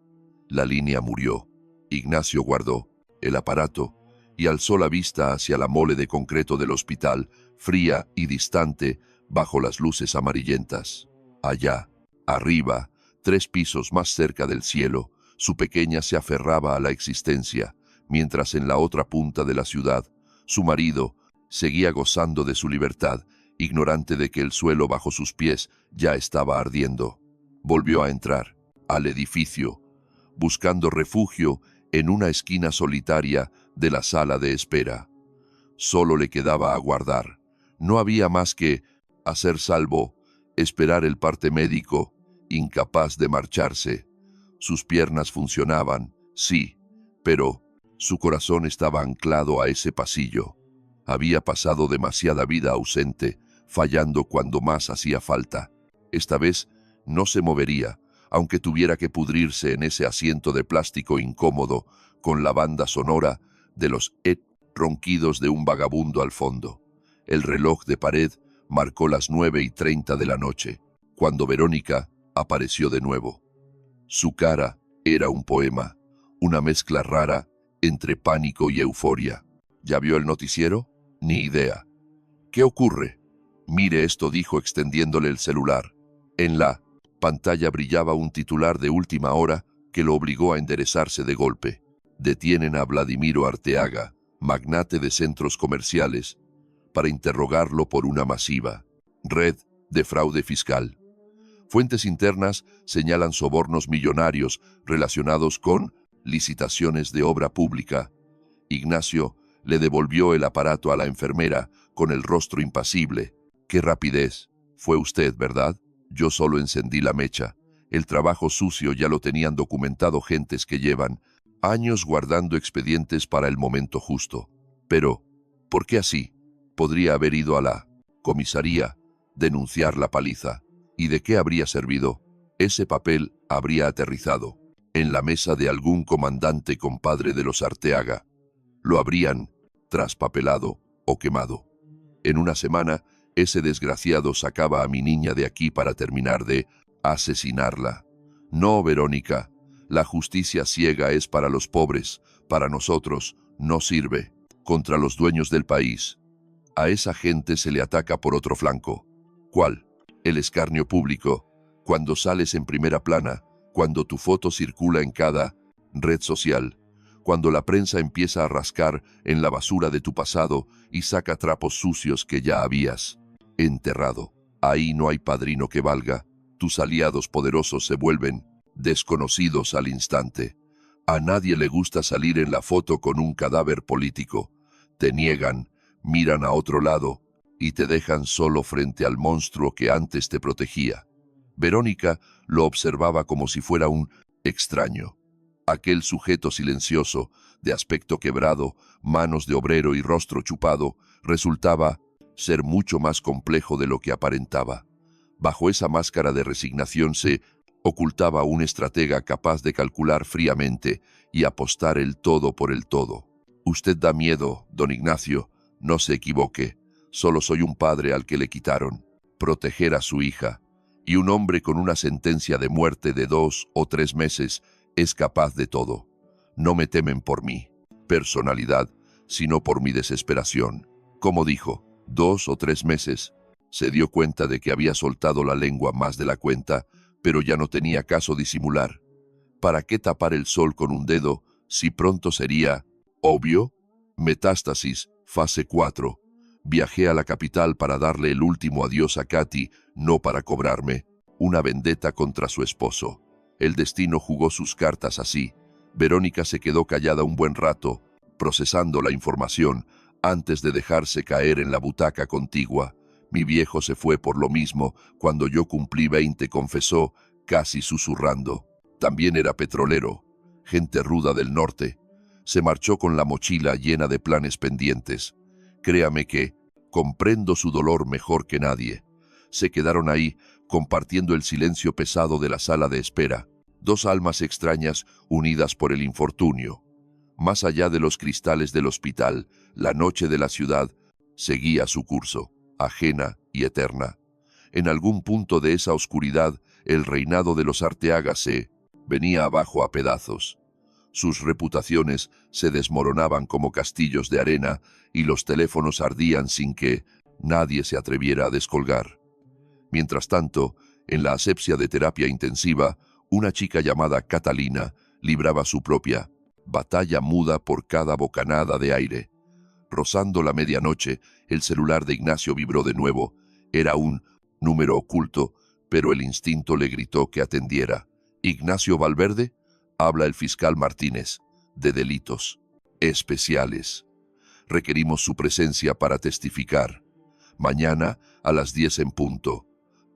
La línea murió. Ignacio guardó el aparato y alzó la vista hacia la mole de concreto del hospital, fría y distante, bajo las luces amarillentas. Allá, arriba, 3 pisos más cerca del cielo, su pequeña se aferraba a la existencia, mientras en la otra punta de la ciudad, su marido seguía gozando de su libertad, ignorante de que el suelo bajo sus pies ya estaba ardiendo. Volvió a entrar al edificio, buscando refugio en una esquina solitaria de la sala de espera. Solo le quedaba aguardar. No había más que hacer salvo esperar el parte médico, incapaz de marcharse. Sus piernas funcionaban, sí, pero su corazón estaba anclado a ese pasillo. Había pasado demasiada vida ausente, fallando cuando más hacía falta. Esta vez no se movería, aunque tuviera que pudrirse en ese asiento de plástico incómodo, con la banda sonora de los ronquidos de un vagabundo al fondo. El reloj de pared marcó las 9:30 de la noche, cuando Verónica apareció de nuevo. Su cara era un poema, una mezcla rara entre pánico y euforia. ¿Ya vio el noticiero? Ni idea. ¿Qué ocurre? Mire esto, dijo extendiéndole el celular. En la pantalla brillaba un titular de última hora que lo obligó a enderezarse de golpe. Detienen a Vladimiro Arteaga, magnate de centros comerciales, para interrogarlo por una masiva red de fraude fiscal. Fuentes internas señalan sobornos millonarios relacionados con licitaciones de obra pública. Ignacio le devolvió el aparato a la enfermera con el rostro impasible. ¡Qué rapidez! Fue usted, ¿verdad? Yo solo encendí la mecha. El trabajo sucio ya lo tenían documentado gentes que llevan años guardando expedientes para el momento justo. Pero, ¿por qué así? Podría haber ido a la comisaría, denunciar la paliza. ¿Y de qué habría servido? Ese papel habría aterrizado en la mesa de algún comandante compadre de los Arteaga. Lo habrían traspapelado o quemado. En una semana, ese desgraciado sacaba a mi niña de aquí para terminar de asesinarla. No, Verónica, la justicia ciega es para los pobres, para nosotros no sirve. Contra los dueños del país. A esa gente se le ataca por otro flanco. ¿Cuál? El escarnio público. Cuando sales en primera plana, cuando tu foto circula en cada red social, cuando la prensa empieza a rascar en la basura de tu pasado y saca trapos sucios que ya habías enterrado. Ahí no hay padrino que valga. Tus aliados poderosos se vuelven desconocidos al instante. A nadie le gusta salir en la foto con un cadáver político. Te niegan, miran a otro lado y te dejan solo frente al monstruo que antes te protegía. Verónica lo observaba como si fuera un extraño. Aquel sujeto silencioso, de aspecto quebrado, manos de obrero y rostro chupado, resultaba ser mucho más complejo de lo que aparentaba. Bajo esa máscara de resignación se ocultaba un estratega capaz de calcular fríamente y apostar el todo por el todo. Usted da miedo, don Ignacio, no se equivoque. Solo soy un padre al que le quitaron proteger a su hija, y un hombre con una sentencia de muerte de 2 o 3 meses es capaz de todo. No me temen por mi personalidad, sino por mi desesperación. Como dijo, 2 o 3 meses. Se dio cuenta de que había soltado la lengua más de la cuenta, pero ya no tenía caso disimular. ¿Para qué tapar el sol con un dedo si pronto sería obvio? Metástasis, fase 4. Viajé a la capital para darle el último adiós a Katy, no para cobrarme una vendetta contra su esposo. El destino jugó sus cartas así. Verónica se quedó callada un buen rato, procesando la información, antes de dejarse caer en la butaca contigua. Mi viejo se fue por lo mismo. Cuando yo cumplí 20, confesó, casi susurrando. También era petrolero, gente ruda del norte. Se marchó con la mochila llena de planes pendientes. Créame que comprendo su dolor mejor que nadie. Se quedaron ahí, compartiendo el silencio pesado de la sala de espera. 2 almas extrañas unidas por el infortunio. Más allá de los cristales del hospital, la noche de la ciudad seguía su curso, ajena y eterna. En algún punto de esa oscuridad, el reinado de los Arteaga se venía abajo a pedazos. Sus reputaciones se desmoronaban como castillos de arena y los teléfonos ardían sin que nadie se atreviera a descolgar. Mientras tanto, en la asepsia de terapia intensiva, una chica llamada Catalina libraba su propia batalla muda por cada bocanada de aire. Rozando la medianoche, el celular de Ignacio vibró de nuevo. Era un número oculto, pero el instinto le gritó que atendiera. «Ignacio Valverde», habla el fiscal Martínez, de delitos especiales. Requerimos su presencia para testificar. Mañana a las 10 en punto.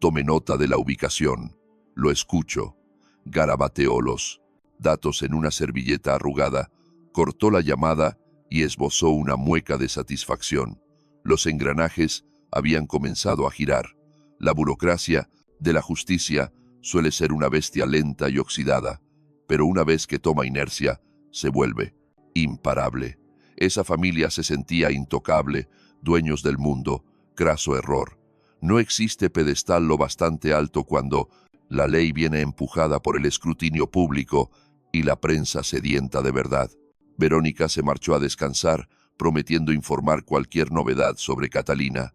Tome nota de la ubicación. Lo escucho. Garabateó los datos en una servilleta arrugada, cortó la llamada y esbozó una mueca de satisfacción. Los engranajes habían comenzado a girar. La burocracia de la justicia suele ser una bestia lenta y oxidada, pero una vez que toma inercia, se vuelve imparable. Esa familia se sentía intocable, dueños del mundo. Craso error. No existe pedestal lo bastante alto cuando la ley viene empujada por el escrutinio público y la prensa sedienta de verdad. Verónica se marchó a descansar, prometiendo informar cualquier novedad sobre Catalina.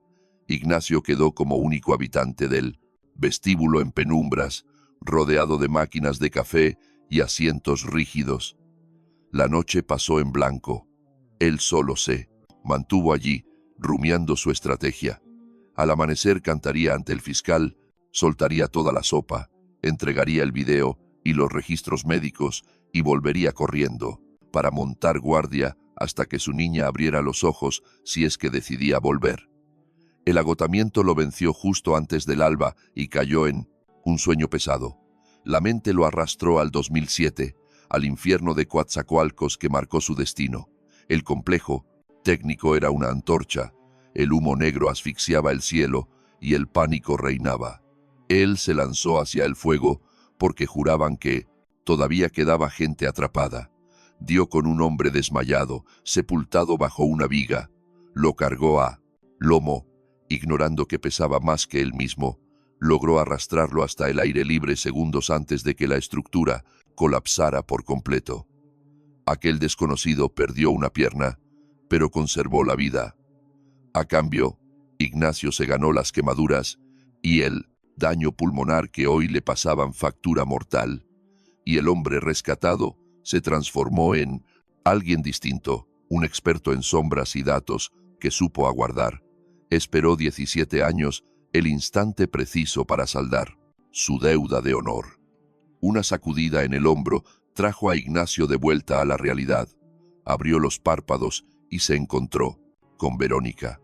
Ignacio quedó como único habitante del vestíbulo en penumbras, rodeado de máquinas de café y asientos rígidos. La noche pasó en blanco. Él solo se mantuvo allí, rumiando su estrategia. Al amanecer cantaría ante el fiscal, soltaría toda la sopa, entregaría el video y los registros médicos y volvería corriendo, para montar guardia hasta que su niña abriera los ojos si es que decidía volver. El agotamiento lo venció justo antes del alba y cayó en un sueño pesado. La mente lo arrastró al 2007, al infierno de Coatzacoalcos que marcó su destino. El complejo técnico era una antorcha, el humo negro asfixiaba el cielo y el pánico reinaba. Él se lanzó hacia el fuego porque juraban que todavía quedaba gente atrapada. Dio con un hombre desmayado, sepultado bajo una viga. Lo cargó a lomo, ignorando que pesaba más que él mismo. Logró arrastrarlo hasta el aire libre segundos antes de que la estructura colapsara por completo. Aquel desconocido perdió una pierna, pero conservó la vida. A cambio, Ignacio se ganó las quemaduras y el daño pulmonar que hoy le pasaban factura mortal. Y el hombre rescatado se transformó en alguien distinto, un experto en sombras y datos que supo aguardar. Esperó 17 años, el instante preciso para saldar su deuda de honor. Una sacudida en el hombro trajo a Ignacio de vuelta a la realidad. Abrió los párpados y se encontró con Verónica.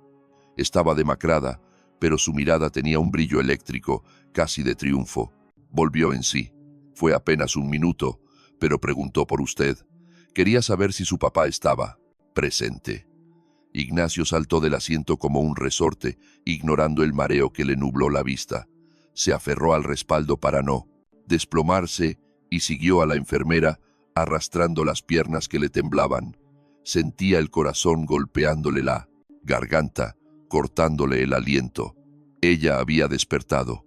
Estaba demacrada, pero su mirada tenía un brillo eléctrico, casi de triunfo. Volvió en sí. Fue apenas un minuto, pero preguntó por usted. Quería saber si su papá estaba presente. Ignacio saltó del asiento como un resorte, ignorando el mareo que le nubló la vista. Se aferró al respaldo para no desplomarse y siguió a la enfermera, arrastrando las piernas que le temblaban. Sentía el corazón golpeándole la garganta, cortándole el aliento. Ella había despertado.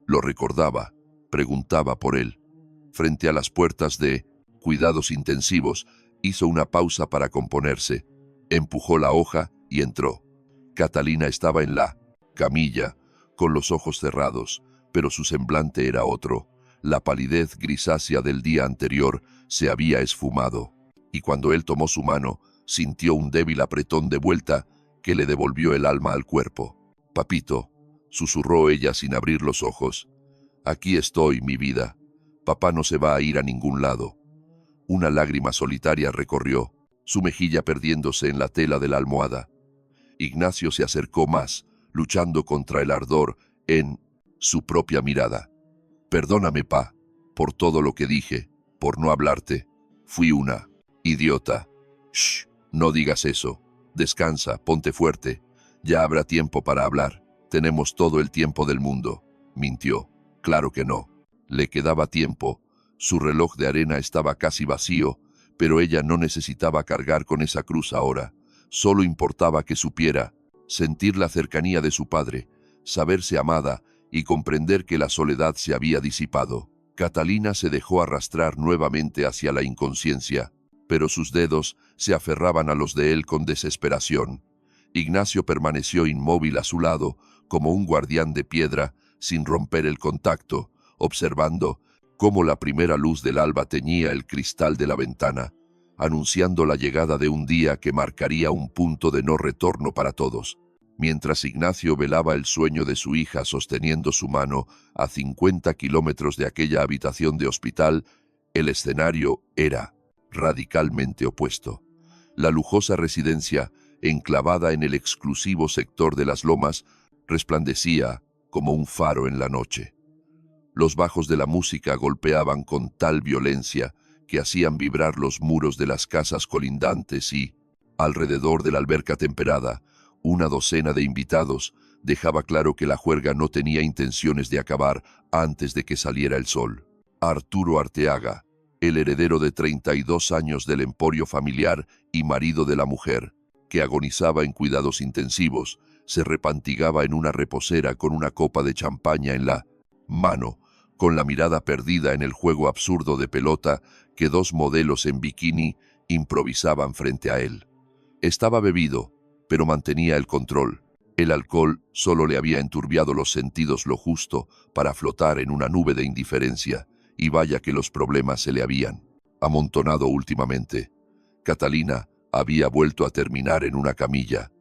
Lo recordaba, preguntaba por él. Frente a las puertas de cuidados intensivos, hizo una pausa para componerse. Empujó la hoja y entró. Catalina estaba en la camilla, con los ojos cerrados, pero su semblante era otro. La palidez grisácea del día anterior se había esfumado, y cuando él tomó su mano, sintió un débil apretón de vuelta que le devolvió el alma al cuerpo. «Papito», susurró ella sin abrir los ojos. «Aquí estoy, mi vida. Papá no se va a ir a ningún lado». Una lágrima solitaria recorrió su mejilla perdiéndose en la tela de la almohada. Ignacio se acercó más, luchando contra el ardor en su propia mirada. «Perdóname, pa, por todo lo que dije, por no hablarte. Fui una idiota». «Shh, no digas eso. Descansa, ponte fuerte. Ya habrá tiempo para hablar. Tenemos todo el tiempo del mundo». Mintió. Claro que no. Le quedaba tiempo. Su reloj de arena estaba casi vacío, pero ella no necesitaba cargar con esa cruz ahora. Solo importaba que supiera, sentir la cercanía de su padre, saberse amada y comprender que la soledad se había disipado. Catalina se dejó arrastrar nuevamente hacia la inconsciencia, pero sus dedos se aferraban a los de él con desesperación. Ignacio permaneció inmóvil a su lado, como un guardián de piedra, sin romper el contacto, observando cómo la primera luz del alba teñía el cristal de la ventana, anunciando la llegada de un día que marcaría un punto de no retorno para todos. Mientras Ignacio velaba el sueño de su hija sosteniendo su mano a 50 kilómetros de aquella habitación de hospital, el escenario era radicalmente opuesto. La lujosa residencia, enclavada en el exclusivo sector de las lomas, resplandecía como un faro en la noche. Los bajos de la música golpeaban con tal violencia que hacían vibrar los muros de las casas colindantes y, alrededor de la alberca temperada, una docena de invitados dejaba claro que la juerga no tenía intenciones de acabar antes de que saliera el sol. Arturo Arteaga, el heredero de 32 años del emporio familiar y marido de la mujer, que agonizaba en cuidados intensivos, se repantigaba en una reposera con una copa de champaña en la mano, con la mirada perdida en el juego absurdo de pelota que dos modelos en bikini improvisaban frente a él. Estaba bebido, pero mantenía el control. El alcohol solo le había enturbiado los sentidos lo justo para flotar en una nube de indiferencia, y vaya que los problemas se le habían amontonado últimamente. Catalina había vuelto a terminar en una camilla.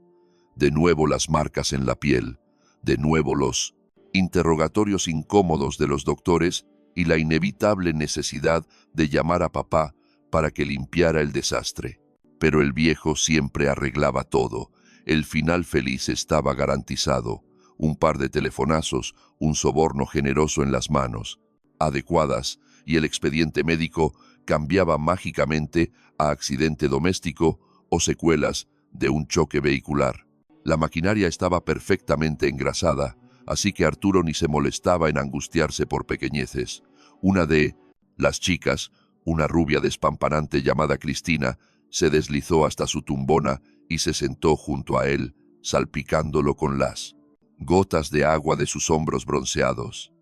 De nuevo las marcas en la piel, de nuevo los interrogatorios incómodos de los doctores y la inevitable necesidad de llamar a papá para que limpiara el desastre. Pero el viejo siempre arreglaba todo. El final feliz estaba garantizado. Un par de telefonazos, un soborno generoso en las manos adecuadas, y el expediente médico cambiaba mágicamente a accidente doméstico o secuelas de un choque vehicular. La maquinaria estaba perfectamente engrasada, así que Arturo ni se molestaba en angustiarse por pequeñeces. Una de las chicas, una rubia despampanante llamada Cristina, se deslizó hasta su tumbona y se sentó junto a él, salpicándolo con las gotas de agua de sus hombros bronceados.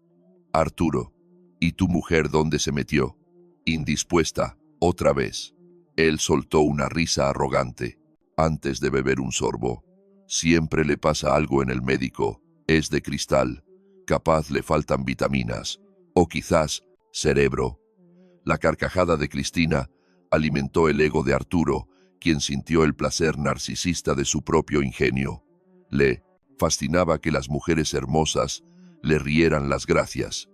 Arturo, ¿y tu mujer dónde se metió? Indispuesta, otra vez. Él soltó una risa arrogante. Antes de beber un sorbo. Siempre le pasa algo en el médico. Es de cristal. Capaz le faltan vitaminas. O quizás, cerebro. La carcajada de Cristina alimentó el ego de Arturo, quien sintió el placer narcisista de su propio ingenio. Le fascinaba que las mujeres hermosas le rieran las gracias.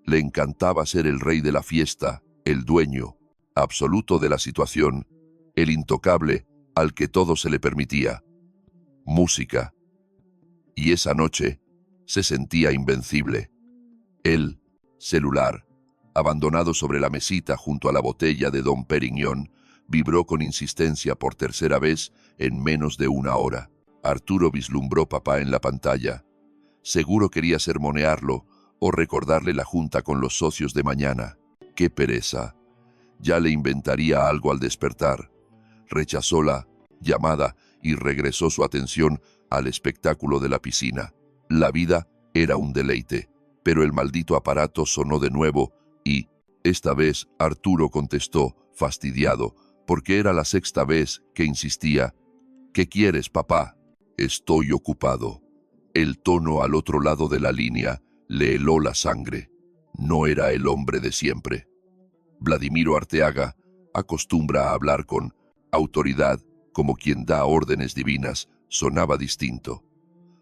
Le encantaba ser el rey de la fiesta, el dueño absoluto de la situación, el intocable al que todo se le permitía. Música. Y esa noche se sentía invencible. El celular, abandonado sobre la mesita junto a la botella de Dom Perignon, vibró con insistencia por tercera vez en menos de una hora. Arturo vislumbró papá en la pantalla. Seguro quería sermonearlo o recordarle la junta con los socios de mañana. ¡Qué pereza! Ya le inventaría algo al despertar. Rechazó la llamada y regresó su atención al espectáculo de la piscina. La vida era un deleite, pero el maldito aparato sonó de nuevo y, esta vez, Arturo contestó, fastidiado, porque era la sexta vez que insistía. ¿Qué quieres, papá? Estoy ocupado. El tono al otro lado de la línea le heló la sangre. No era el hombre de siempre. Vladimiro Arteaga acostumbra a hablar con autoridad, como quien da órdenes divinas, sonaba distinto.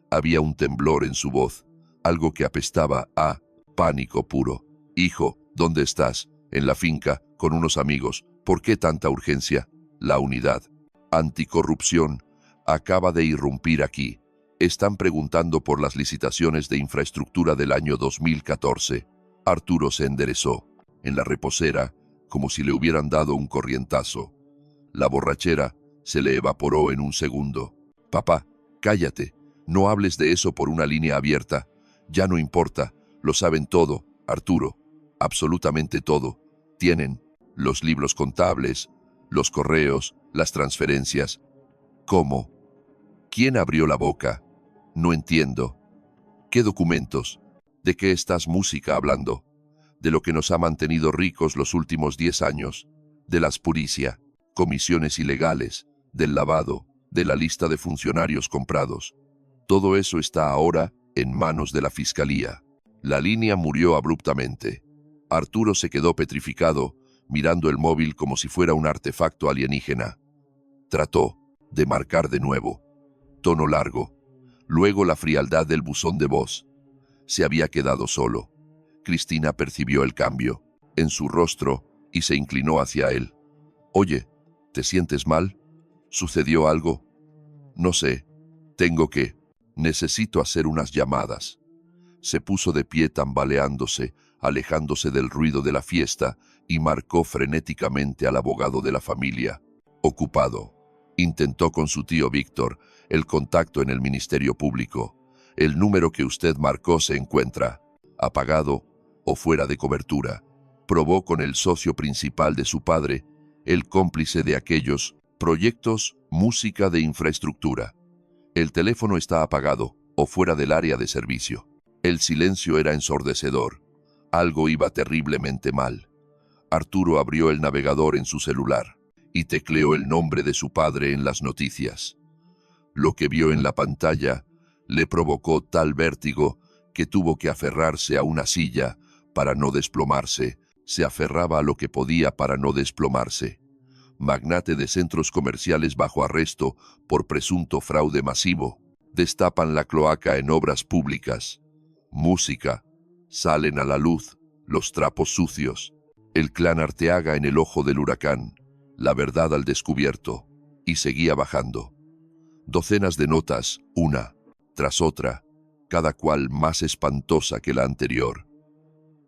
Había un temblor en su voz, algo que apestaba a pánico puro. Hijo, ¿dónde estás? En la finca, con unos amigos. ¿Por qué tanta urgencia? La unidad anticorrupción acaba de irrumpir aquí. Están preguntando por las licitaciones de infraestructura del año 2014. Arturo se enderezó en la reposera, como si le hubieran dado un corrientazo. La borrachera se le evaporó en un segundo. Papá, cállate, no hables de eso por una línea abierta. Ya no importa, lo saben todo, Arturo, absolutamente todo. Tienen los libros contables, los correos, las transferencias. ¿Cómo? ¿Quién abrió la boca? No entiendo. ¿Qué documentos? ¿De qué estás música hablando? De lo que nos ha mantenido ricos los últimos 10 años, de la aspuricia, comisiones ilegales, del lavado, de la lista de funcionarios comprados. Todo eso está ahora en manos de la Fiscalía. La línea murió abruptamente. Arturo se quedó petrificado, mirando el móvil como si fuera un artefacto alienígena. Trató de marcar de nuevo. Tono largo. Luego la frialdad del buzón de voz. Se había quedado solo. Cristina percibió el cambio en su rostro y se inclinó hacia él. Oye, ¿te sientes mal? ¿Sucedió algo? No sé. Necesito hacer unas llamadas. Se puso de pie tambaleándose, alejándose del ruido de la fiesta, y marcó frenéticamente al abogado de la familia. Ocupado. Intentó con su tío Víctor el contacto en el Ministerio Público. El número que usted marcó se encuentra apagado o fuera de cobertura. Probó con el socio principal de su padre, el cómplice de aquellos proyectos, música de infraestructura. El teléfono está apagado o fuera del área de servicio. El silencio era ensordecedor. Algo iba terriblemente mal. Arturo abrió el navegador en su celular y tecleó el nombre de su padre en las noticias. Lo que vio en la pantalla le provocó tal vértigo que tuvo que aferrarse a una silla para no desplomarse. Se aferraba a lo que podía para no desplomarse. Magnate de centros comerciales bajo arresto por presunto fraude masivo. Destapan la cloaca en obras públicas. Música. Salen a la luz los trapos sucios. El clan Arteaga en el ojo del huracán. La verdad al descubierto. Y seguía bajando. Docenas de notas, una tras otra, cada cual más espantosa que la anterior.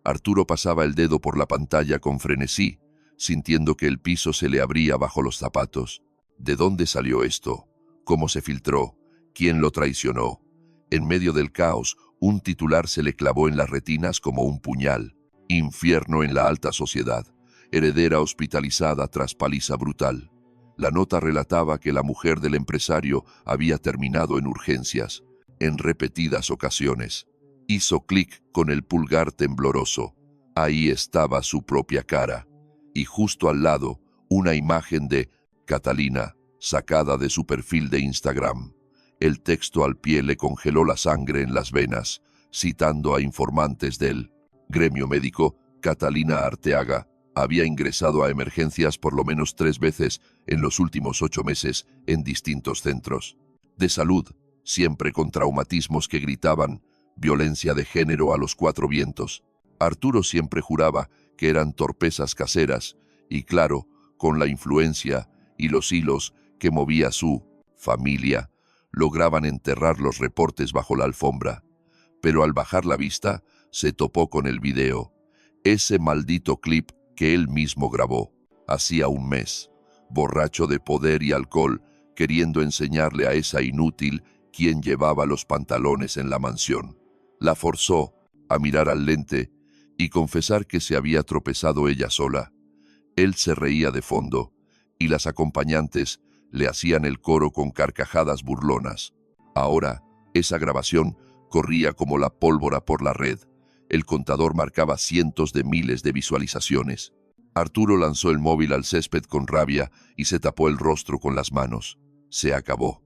Arturo pasaba el dedo por la pantalla con frenesí, sintiendo que el piso se le abría bajo los zapatos. ¿De dónde salió esto? ¿Cómo se filtró? ¿Quién lo traicionó? En medio del caos, un titular se le clavó en las retinas como un puñal. Infierno en la alta sociedad. Heredera hospitalizada tras paliza brutal. La nota relataba que la mujer del empresario había terminado en urgencias, en repetidas ocasiones. Hizo clic con el pulgar tembloroso. Ahí estaba su propia cara. Y justo al lado, una imagen de Catalina, sacada de su perfil de Instagram. El texto al pie le congeló la sangre en las venas, citando a informantes del gremio médico. Catalina Arteaga había ingresado a emergencias por lo menos 3 veces en los últimos 8 meses en distintos centros de salud, siempre con traumatismos que gritaban violencia de género a los 4 vientos. Arturo siempre juraba que eran torpezas caseras y, claro, con la influencia y los hilos que movía su familia, lograban enterrar los reportes bajo la alfombra. Pero al bajar la vista, se topó con el video, ese maldito clip que él mismo grabó, hacía un mes, borracho de poder y alcohol, queriendo enseñarle a esa inútil quién llevaba los pantalones en la mansión. La forzó a mirar al lente y confesar que se había tropezado ella sola. Él se reía de fondo, y las acompañantes le hacían el coro con carcajadas burlonas. Ahora, esa grabación corría como la pólvora por la red. El contador marcaba cientos de miles de visualizaciones. Arturo lanzó el móvil al césped con rabia y se tapó el rostro con las manos. Se acabó.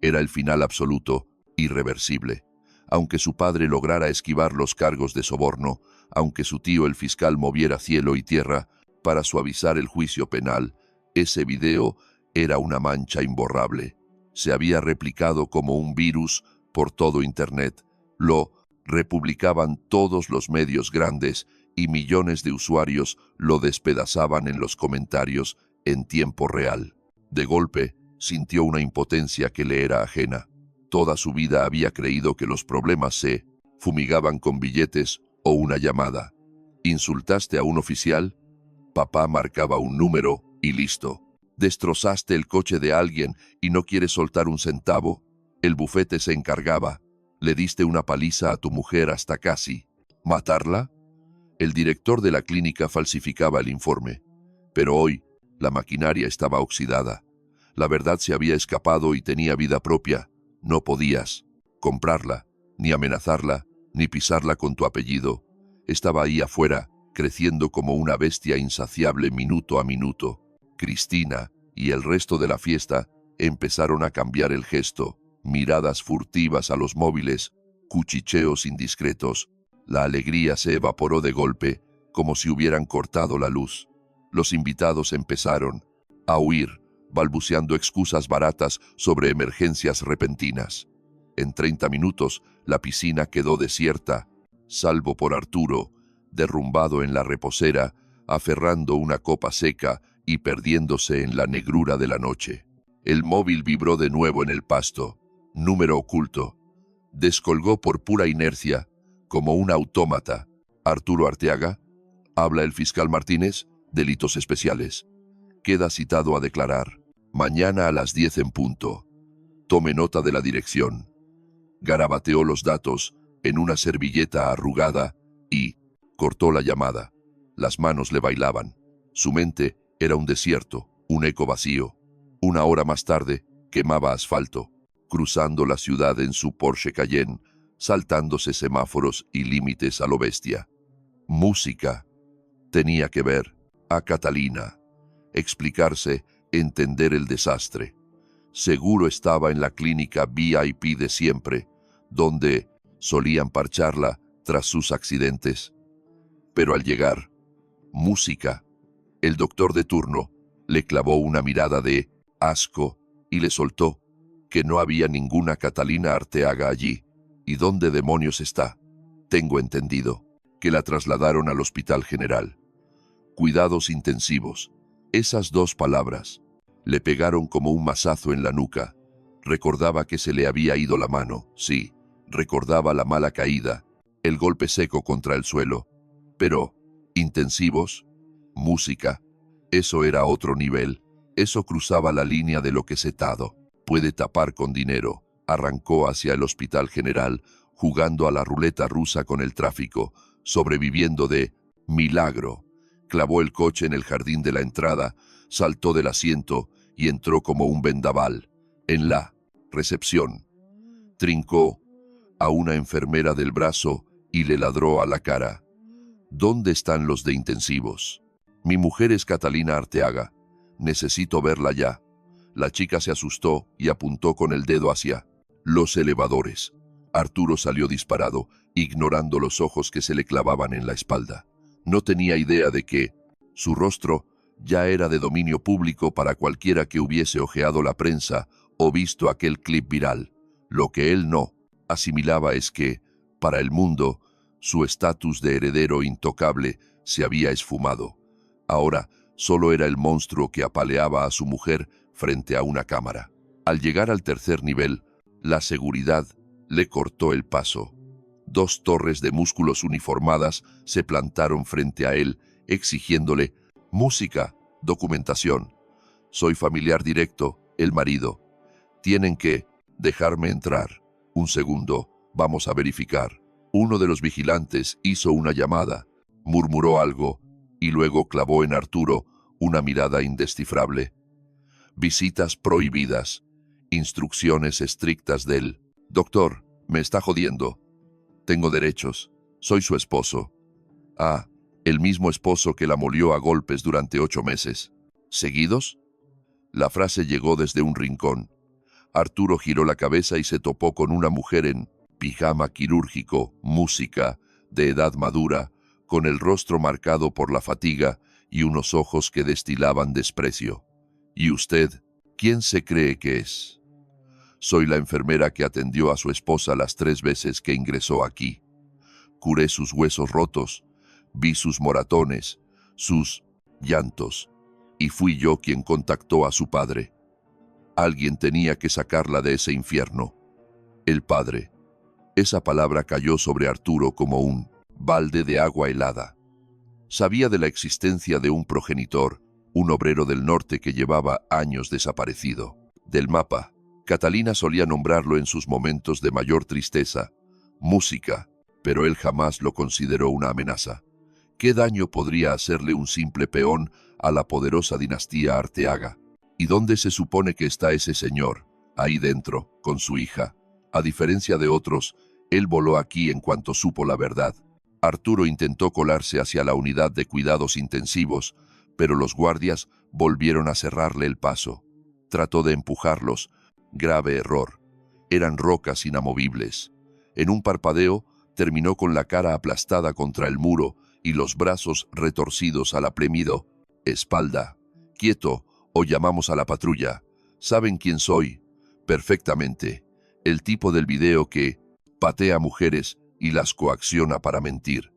Era el final absoluto, irreversible. Aunque su padre lograra esquivar los cargos de soborno, aunque su tío el fiscal moviera cielo y tierra para suavizar el juicio penal, ese video era una mancha imborrable. Se había replicado como un virus por todo Internet. Lo republicaban todos los medios grandes y millones de usuarios lo despedazaban en los comentarios en tiempo real. De golpe, sintió una impotencia que le era ajena. Toda su vida había creído que los problemas se fumigaban con billetes o una llamada. ¿Insultaste a un oficial? Papá marcaba un número y listo. ¿Destrozaste el coche de alguien y no quieres soltar un centavo? El bufete se encargaba. ¿Le diste una paliza a tu mujer hasta casi matarla? El director de la clínica falsificaba el informe. Pero hoy, la maquinaria estaba oxidada. La verdad se había escapado y tenía vida propia. No podías comprarla, ni amenazarla, ni pisarla con tu apellido. Estaba ahí afuera, creciendo como una bestia insaciable minuto a minuto. Cristina y el resto de la fiesta empezaron a cambiar el gesto. Miradas furtivas a los móviles, cuchicheos indiscretos. La alegría se evaporó de golpe, como si hubieran cortado la luz. Los invitados empezaron a huir, balbuceando excusas baratas sobre emergencias repentinas. En 30 minutos, la piscina quedó desierta, salvo por Arturo, derrumbado en la reposera, aferrando una copa seca y perdiéndose en la negrura de la noche. El móvil vibró de nuevo en el pasto. Número oculto. Descolgó por pura inercia, como un autómata. Arturo Arteaga. Habla el fiscal Martínez. Delitos especiales. Queda citado a declarar. Mañana a las 10 en punto. Tome nota de la dirección. Garabateó los datos en una servilleta arrugada y cortó la llamada. Las manos le bailaban. Su mente era un desierto, un eco vacío. Una hora más tarde, quemaba asfalto, cruzando la ciudad en su Porsche Cayenne, saltándose semáforos y límites a lo bestia. Música. Tenía que ver a Catalina. Explicarse, entender el desastre. Seguro estaba en la clínica VIP de siempre, donde solían parcharla tras sus accidentes. Pero al llegar, música. El doctor de turno le clavó una mirada de asco y le soltó. que no había ninguna Catalina Arteaga allí. ¿Y dónde demonios está? Tengo entendido que la trasladaron al Hospital General. Cuidados intensivos. Esas dos palabras le pegaron como un mazazo en la nuca. Recordaba que se le había ido la mano, sí, recordaba la mala caída, el golpe seco contra el suelo. Pero, intensivos, música, eso era otro nivel, eso cruzaba la línea de lo que Setado puede tapar con dinero. Arrancó hacia el Hospital General, jugando a la ruleta rusa con el tráfico, sobreviviendo de milagro. Clavó el coche en el jardín de la entrada, saltó del asiento y entró como un vendaval. En la recepción, trincó a una enfermera del brazo y le ladró a la cara. ¿Dónde están los de intensivos? Mi mujer es Catalina Arteaga. Necesito verla ya. La chica se asustó y apuntó con el dedo hacia los elevadores. Arturo salió disparado, ignorando los ojos que se le clavaban en la espalda. No tenía idea de que su rostro ya era de dominio público para cualquiera que hubiese hojeado la prensa o visto aquel clip viral. Lo que él no asimilaba es que, para el mundo, su estatus de heredero intocable se había esfumado. Ahora solo era el monstruo que apaleaba a su mujer frente a una cámara. Al llegar al tercer nivel, la seguridad le cortó el paso. 2 torres de músculos uniformadas se plantaron frente a él, exigiéndole música, documentación. Soy familiar directo, el marido. Tienen que dejarme entrar. Un segundo, vamos a verificar. Uno de los vigilantes hizo una llamada, murmuró algo y luego clavó en Arturo una mirada indescifrable. Visitas prohibidas. Instrucciones estrictas del doctor. Me está jodiendo. Tengo derechos. Soy su esposo. Ah, el mismo esposo que la molió a golpes durante 8 meses. ¿Seguidos? La frase llegó desde un rincón. Arturo giró la cabeza y se topó con una mujer en pijama quirúrgico, música, de edad madura, con el rostro marcado por la fatiga y unos ojos que destilaban desprecio. ¿Y usted? ¿Quién se cree que es? Soy la enfermera que atendió a su esposa las 3 veces que ingresó aquí. Curé sus huesos rotos, vi sus moratones, sus llantos, y fui yo quien contactó a su padre. Alguien tenía que sacarla de ese infierno. El padre. Esa palabra cayó sobre Arturo como un balde de agua helada. Sabía de la existencia de un progenitor, un obrero del norte que llevaba años desaparecido del mapa. Catalina solía nombrarlo en sus momentos de mayor tristeza, música, pero él jamás lo consideró una amenaza. ¿Qué daño podría hacerle un simple peón a la poderosa dinastía Arteaga? ¿Y dónde se supone que está ese señor? Ahí dentro, con su hija. A diferencia de otros, él voló aquí en cuanto supo la verdad. Arturo intentó colarse hacia la unidad de cuidados intensivos, pero los guardias volvieron a cerrarle el paso. Trató de empujarlos. Grave error. Eran rocas inamovibles. En un parpadeo, terminó con la cara aplastada contra el muro y los brazos retorcidos al apremido. Espalda. Quieto, o llamamos a la patrulla. ¿Saben quién soy? Perfectamente. El tipo del video que patea mujeres y las coacciona para mentir.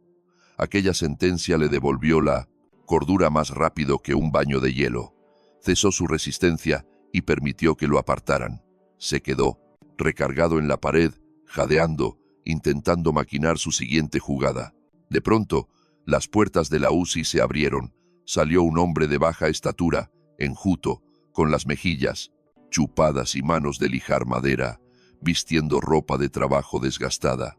Aquella sentencia le devolvió la cordura más rápido que un baño de hielo. Cesó su resistencia y permitió que lo apartaran. Se quedó, recargado en la pared, jadeando, intentando maquinar su siguiente jugada. De pronto, las puertas de la UCI se abrieron. Salió un hombre de baja estatura, enjuto, con las mejillas chupadas y manos de lijar madera, vistiendo ropa de trabajo desgastada.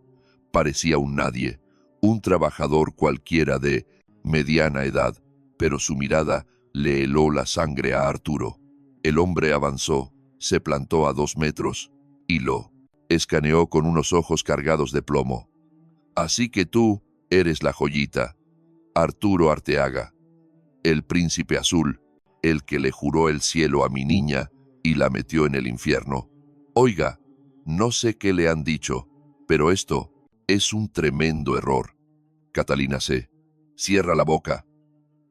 Parecía un nadie, un trabajador cualquiera de mediana edad, pero su mirada le heló la sangre a Arturo. El hombre avanzó, se plantó a 2 metros y lo escaneó con unos ojos cargados de plomo. Así que tú eres la joyita, Arturo Arteaga, el príncipe azul, el que le juró el cielo a mi niña y la metió en el infierno. Oiga, no sé qué le han dicho, pero esto es un tremendo error. Catalina C. Cierra la boca.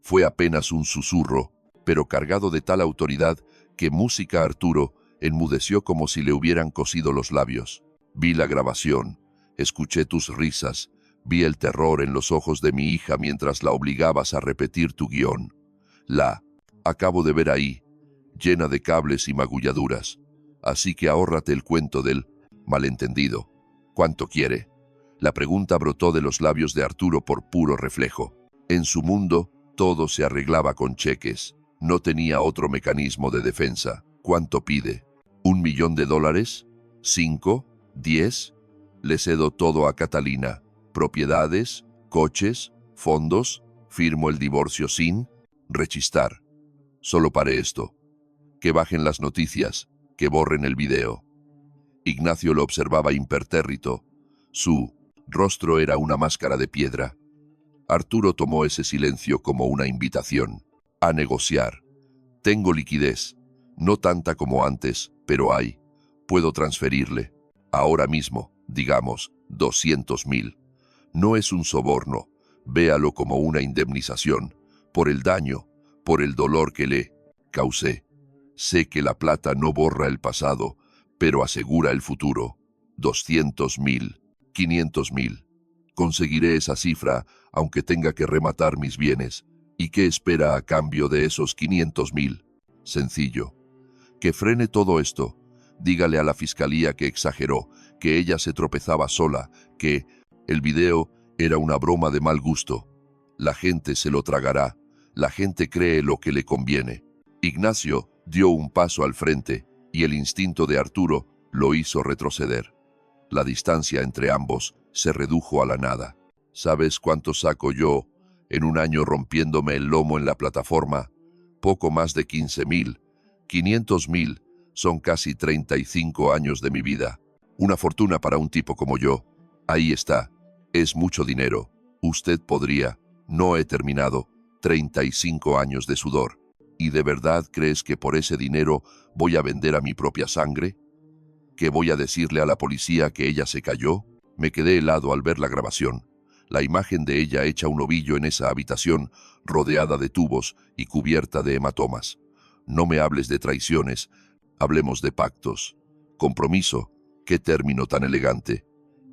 Fue apenas un susurro, pero cargado de tal autoridad que Música Arturo Enmudeció como si le hubieran cosido los labios. Vi la grabación, escuché tus risas, vi el terror en los ojos de mi hija mientras la obligabas a repetir tu guión. Acabo de ver ahí, llena de cables y magulladuras. Así que ahórrate el cuento del malentendido. ¿Cuánto quiere? La pregunta brotó de los labios de Arturo por puro reflejo. En su mundo, todo se arreglaba con cheques. No tenía otro mecanismo de defensa. ¿Cuánto pide? ¿$1 millón? ¿5? ¿10? Le cedo todo a Catalina. Propiedades, coches, fondos, firmo el divorcio sin rechistar. Solo para esto. Que bajen las noticias, que borren el video. Ignacio lo observaba impertérrito. Su rostro era una máscara de piedra. Arturo tomó ese silencio como una invitación a negociar. Tengo liquidez, no tanta como antes, pero hay. Puedo transferirle. Ahora mismo, digamos, 200.000. No es un soborno, véalo como una indemnización, por el daño, por el dolor que le causé. Sé que la plata no borra el pasado, pero asegura el futuro. 200.000, 500.000. Conseguiré esa cifra, aunque tenga que rematar mis bienes. ¿Y qué espera a cambio de esos 500.000? Sencillo. Que frene todo esto. Dígale a la fiscalía que exageró, que ella se tropezaba sola, que el video era una broma de mal gusto. La gente se lo tragará. La gente cree lo que le conviene. Ignacio dio un paso al frente y el instinto de Arturo lo hizo retroceder. La distancia entre ambos se redujo a la nada. ¿Sabes cuánto saco yo en un año rompiéndome el lomo en la plataforma? Poco más de 15.000. 500.000 son casi 35 años de mi vida. Una fortuna para un tipo como yo. Ahí está. Es mucho dinero. Usted podría. No he terminado. 35 años de sudor. ¿Y de verdad crees que por ese dinero voy a vender a mi propia sangre? ¿Que voy a decirle a la policía que ella se cayó? Me quedé helado al ver la grabación. La imagen de ella hecha un ovillo en esa habitación, rodeada de tubos y cubierta de hematomas. No me hables de traiciones, hablemos de pactos. Compromiso, qué término tan elegante.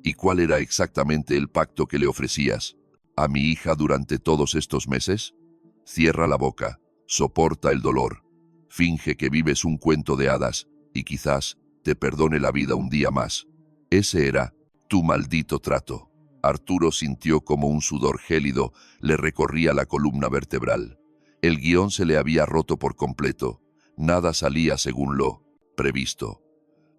¿Y cuál era exactamente el pacto que le ofrecías? ¿A mi hija durante todos estos meses? Cierra la boca, soporta el dolor, finge que vives un cuento de hadas y quizás te perdone la vida un día más. Ese era tu maldito trato. Arturo sintió como un sudor gélido le recorría la columna vertebral. El guión se le había roto por completo. Nada salía según lo previsto.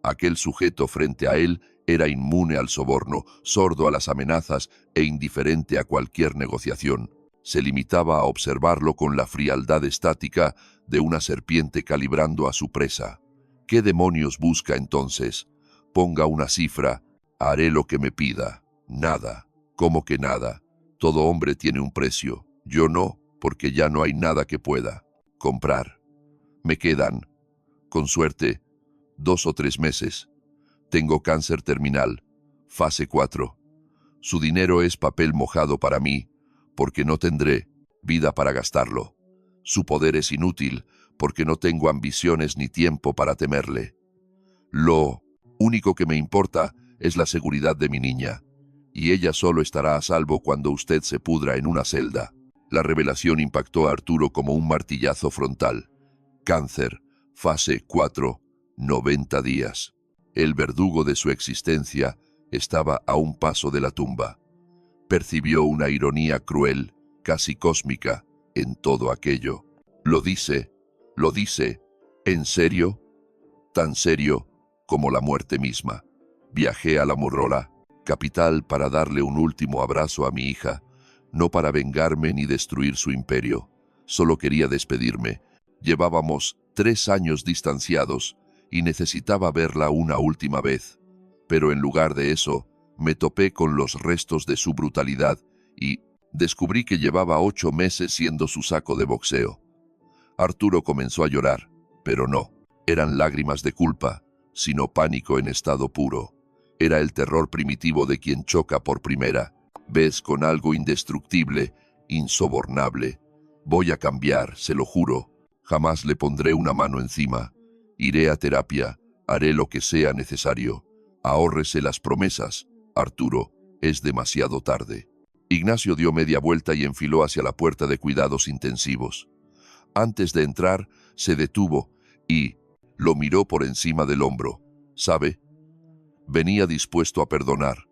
Aquel sujeto frente a él era inmune al soborno, sordo a las amenazas e indiferente a cualquier negociación. Se limitaba a observarlo con la frialdad estática de una serpiente calibrando a su presa. ¿Qué demonios busca entonces? Ponga una cifra, haré lo que me pida. Nada. ¿Cómo que nada? Todo hombre tiene un precio. Yo no, porque ya no hay nada que pueda comprar. Me quedan, con suerte, 2 o 3 meses. Tengo cáncer terminal, fase 4. Su dinero es papel mojado para mí, porque no tendré vida para gastarlo. Su poder es inútil, porque no tengo ambiciones ni tiempo para temerle. Lo único que me importa es la seguridad de mi niña, y ella solo estará a salvo cuando usted se pudra en una celda. La revelación impactó a Arturo como un martillazo frontal. Cáncer, fase 4, 90 días. El verdugo de su existencia estaba a un paso de la tumba. Percibió una ironía cruel, casi cósmica, en todo aquello. Lo dice, ¿en serio? Tan serio como la muerte misma. Viajé a La Morrola, capital, para darle un último abrazo a mi hija, no para vengarme ni destruir su imperio. Solo quería despedirme. Llevábamos 3 años distanciados y necesitaba verla una última vez. Pero en lugar de eso, me topé con los restos de su brutalidad y descubrí que llevaba 8 meses siendo su saco de boxeo. Arturo comenzó a llorar, pero no, eran lágrimas de culpa, sino pánico en estado puro. Era el terror primitivo de quien choca por primera vez con algo indestructible, insobornable. Voy a cambiar, se lo juro. Jamás le pondré una mano encima. Iré a terapia, Haré lo que sea necesario. Ahórrese las promesas, Arturo. Es demasiado tarde. Ignacio dio media vuelta y enfiló hacia la puerta de cuidados intensivos. Antes de entrar, se detuvo y lo miró por encima del hombro. ¿Sabe? Venía dispuesto a perdonar.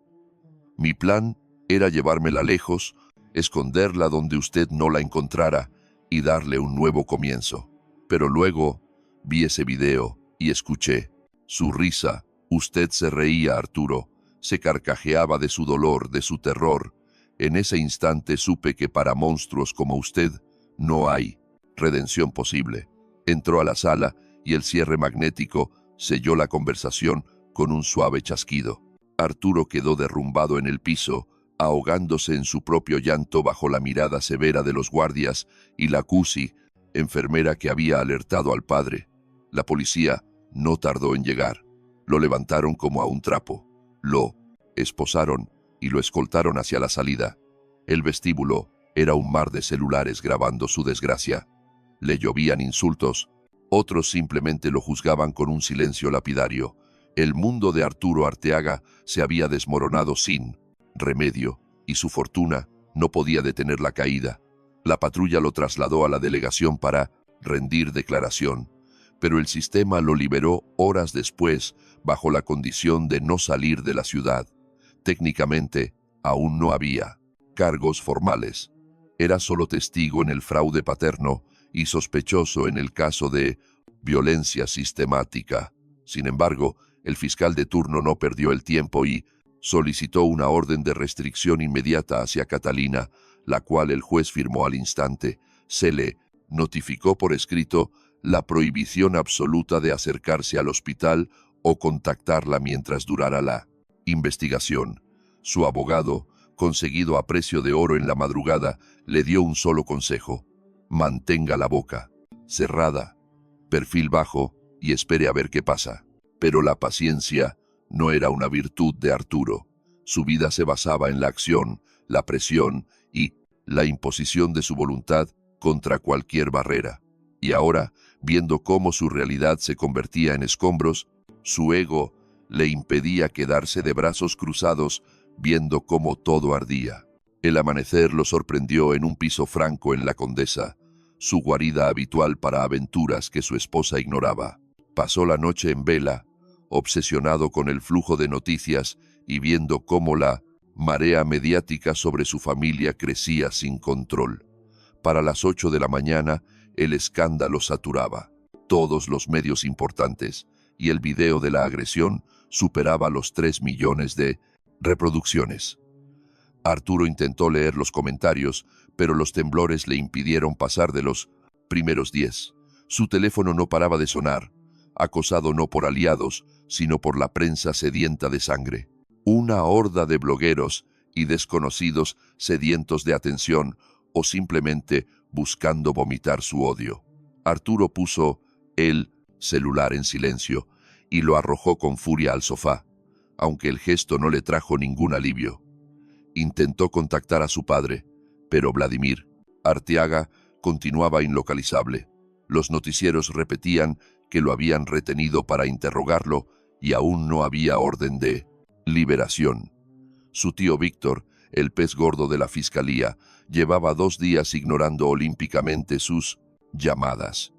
Mi plan era llevármela lejos, esconderla donde usted no la encontrara y darle un nuevo comienzo. Pero luego vi ese video y escuché su risa. Usted se reía, Arturo, se carcajeaba de su dolor, de su terror. En ese instante supe que para monstruos como usted no hay redención posible. Entró a la sala y el cierre magnético selló la conversación con un suave chasquido. Arturo quedó derrumbado en el piso, ahogándose en su propio llanto bajo la mirada severa de los guardias y la Cusi, enfermera que había alertado al padre. La policía no tardó en llegar. Lo levantaron como a un trapo. Lo esposaron y lo escoltaron hacia la salida. El vestíbulo era un mar de celulares grabando su desgracia. Le llovían insultos. Otros simplemente lo juzgaban con un silencio lapidario. El mundo de Arturo Arteaga se había desmoronado sin remedio, y su fortuna no podía detener la caída. La patrulla lo trasladó a la delegación para rendir declaración, pero el sistema lo liberó horas después bajo la condición de no salir de la ciudad. Técnicamente, aún no había cargos formales. Era solo testigo en el fraude paterno y sospechoso en el caso de violencia sistemática. Sin embargo, el fiscal de turno no perdió el tiempo y solicitó una orden de restricción inmediata hacia Catalina, la cual el juez firmó al instante. Se le notificó por escrito la prohibición absoluta de acercarse al hospital o contactarla mientras durara la investigación. Su abogado, conseguido a precio de oro en la madrugada, le dio un solo consejo: mantenga la boca cerrada, perfil bajo y espere a ver qué pasa. Pero la paciencia no era una virtud de Arturo. Su vida se basaba en la acción, la presión y la imposición de su voluntad contra cualquier barrera. Y ahora, viendo cómo su realidad se convertía en escombros, su ego le impedía quedarse de brazos cruzados viendo cómo todo ardía. El amanecer lo sorprendió en un piso franco en la Condesa, su guarida habitual para aventuras que su esposa ignoraba. Pasó la noche en vela, obsesionado con el flujo de noticias y viendo cómo la marea mediática sobre su familia crecía sin control. Para las 8 de la mañana, el escándalo saturaba todos los medios importantes y el video de la agresión superaba los 3 millones de reproducciones. Arturo intentó leer los comentarios, pero los temblores le impidieron pasar de los primeros 10. Su teléfono no paraba de sonar, acosado no por aliados, sino por la prensa sedienta de sangre. Una horda de blogueros y desconocidos sedientos de atención o simplemente buscando vomitar su odio. Arturo puso el celular en silencio y lo arrojó con furia al sofá, aunque el gesto no le trajo ningún alivio. Intentó contactar a su padre, pero Vladimir Arteaga continuaba inlocalizable. Los noticieros repetían que lo habían retenido para interrogarlo y aún no había orden de liberación. Su tío Víctor, el pez gordo de la fiscalía, llevaba 2 días ignorando olímpicamente sus llamadas.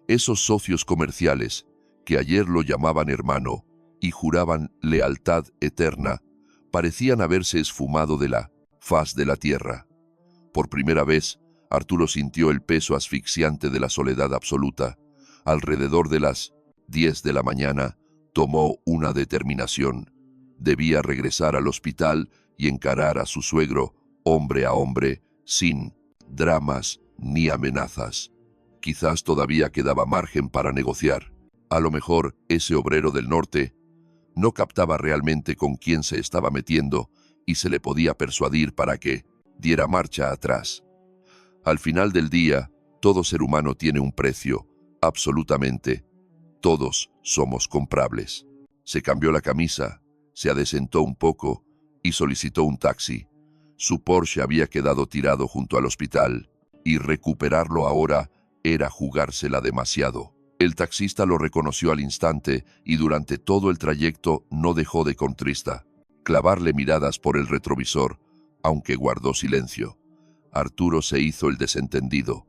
Esos socios comerciales, que ayer lo llamaban hermano y juraban lealtad eterna, parecían haberse esfumado de la faz de la tierra. Por primera vez, Arturo sintió el peso asfixiante de la soledad absoluta. Alrededor de las 10 de la mañana, tomó una determinación. Debía regresar al hospital y encarar a su suegro, hombre a hombre, sin dramas ni amenazas. Quizás todavía quedaba margen para negociar. A lo mejor ese obrero del norte no captaba realmente con quién se estaba metiendo y se le podía persuadir para que diera marcha atrás. Al final del día, todo ser humano tiene un precio, absolutamente. Todos somos comprables. Se cambió la camisa, se adesentó un poco y solicitó un taxi. Su Porsche había quedado tirado junto al hospital y recuperarlo ahora era jugársela demasiado. El taxista lo reconoció al instante y durante todo el trayecto no dejó de contrista clavarle miradas por el retrovisor, aunque guardó silencio. Arturo se hizo el desentendido.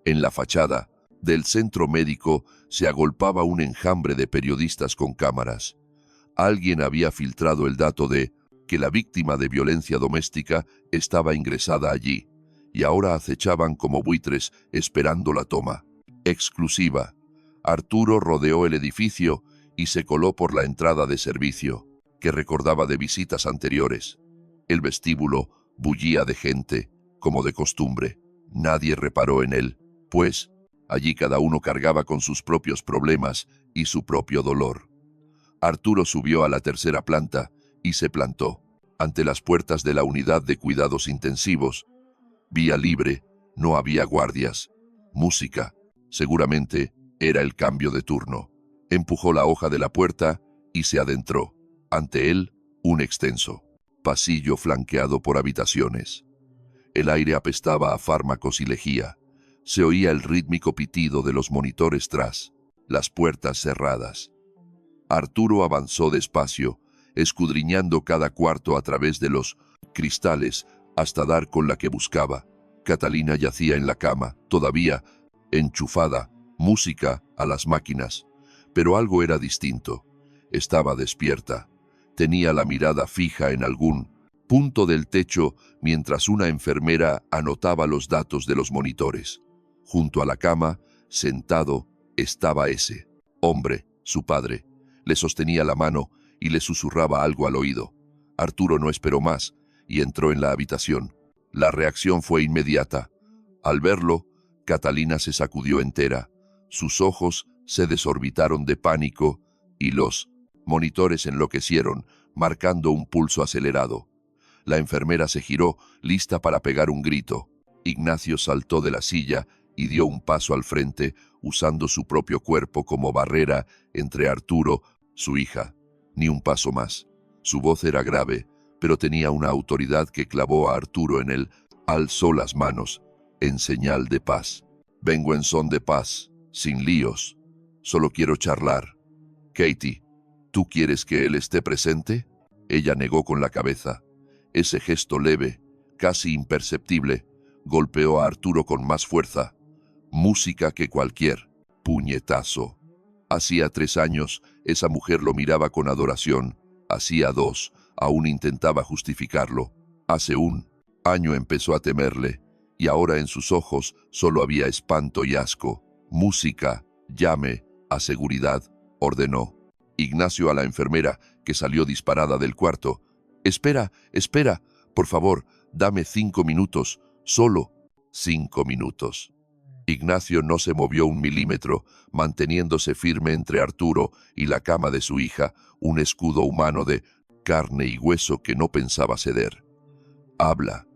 En la fachada del centro médico se agolpaba un enjambre de periodistas con cámaras. Alguien había filtrado el dato de que la víctima de violencia doméstica estaba ingresada allí, y ahora acechaban como buitres esperando la toma. Exclusiva. Arturo rodeó el edificio y se coló por la entrada de servicio, que recordaba de visitas anteriores. El vestíbulo bullía de gente, como de costumbre. Nadie reparó en él, pues allí cada uno cargaba con sus propios problemas y su propio dolor. Arturo subió a la tercera planta y se plantó ante las puertas de la unidad de cuidados intensivos. Vía libre, no había guardias. Música, seguramente era el cambio de turno. Empujó la hoja de la puerta y se adentró. Ante él, un extenso pasillo flanqueado por habitaciones. El aire apestaba a fármacos y lejía. Se oía el rítmico pitido de los monitores tras las puertas cerradas. Arturo avanzó despacio, escudriñando cada cuarto a través de los cristales hasta dar con la que buscaba. Catalina yacía en la cama, todavía enchufada, música a las máquinas. Pero algo era distinto. Estaba despierta. Tenía la mirada fija en algún punto del techo mientras una enfermera anotaba los datos de los monitores. Junto a la cama, sentado, estaba ese hombre, su padre. Le sostenía la mano y le susurraba algo al oído. Arturo no esperó más y entró en la habitación. La reacción fue inmediata. Al verlo, Catalina se sacudió entera. Sus ojos se desorbitaron de pánico y los monitores enloquecieron, marcando un pulso acelerado. La enfermera se giró, lista para pegar un grito. Ignacio saltó de la silla y dio un paso al frente, usando su propio cuerpo como barrera entre Arturo, su hija. Ni un paso más. Su voz era grave, pero tenía una autoridad que clavó a Arturo en él. Alzó las manos, en señal de paz. Vengo en son de paz, sin líos. Solo quiero charlar. Katie, ¿tú quieres que él esté presente? Ella negó con la cabeza. Ese gesto leve, casi imperceptible, golpeó a Arturo con más fuerza. Música que cualquier puñetazo. Hacía 3 años, esa mujer lo miraba con adoración. Hacía 2, aún intentaba justificarlo. Hace 1 año empezó a temerle, y ahora en sus ojos solo había espanto y asco. Música, llame a seguridad, ordenó. Ignacio a la enfermera, que salió disparada del cuarto. Espera, espera, por favor, dame 5 minutos, solo 5 minutos. Ignacio no se movió un milímetro, manteniéndose firme entre Arturo y la cama de su hija, un escudo humano de carne y hueso que no pensaba ceder. Habla.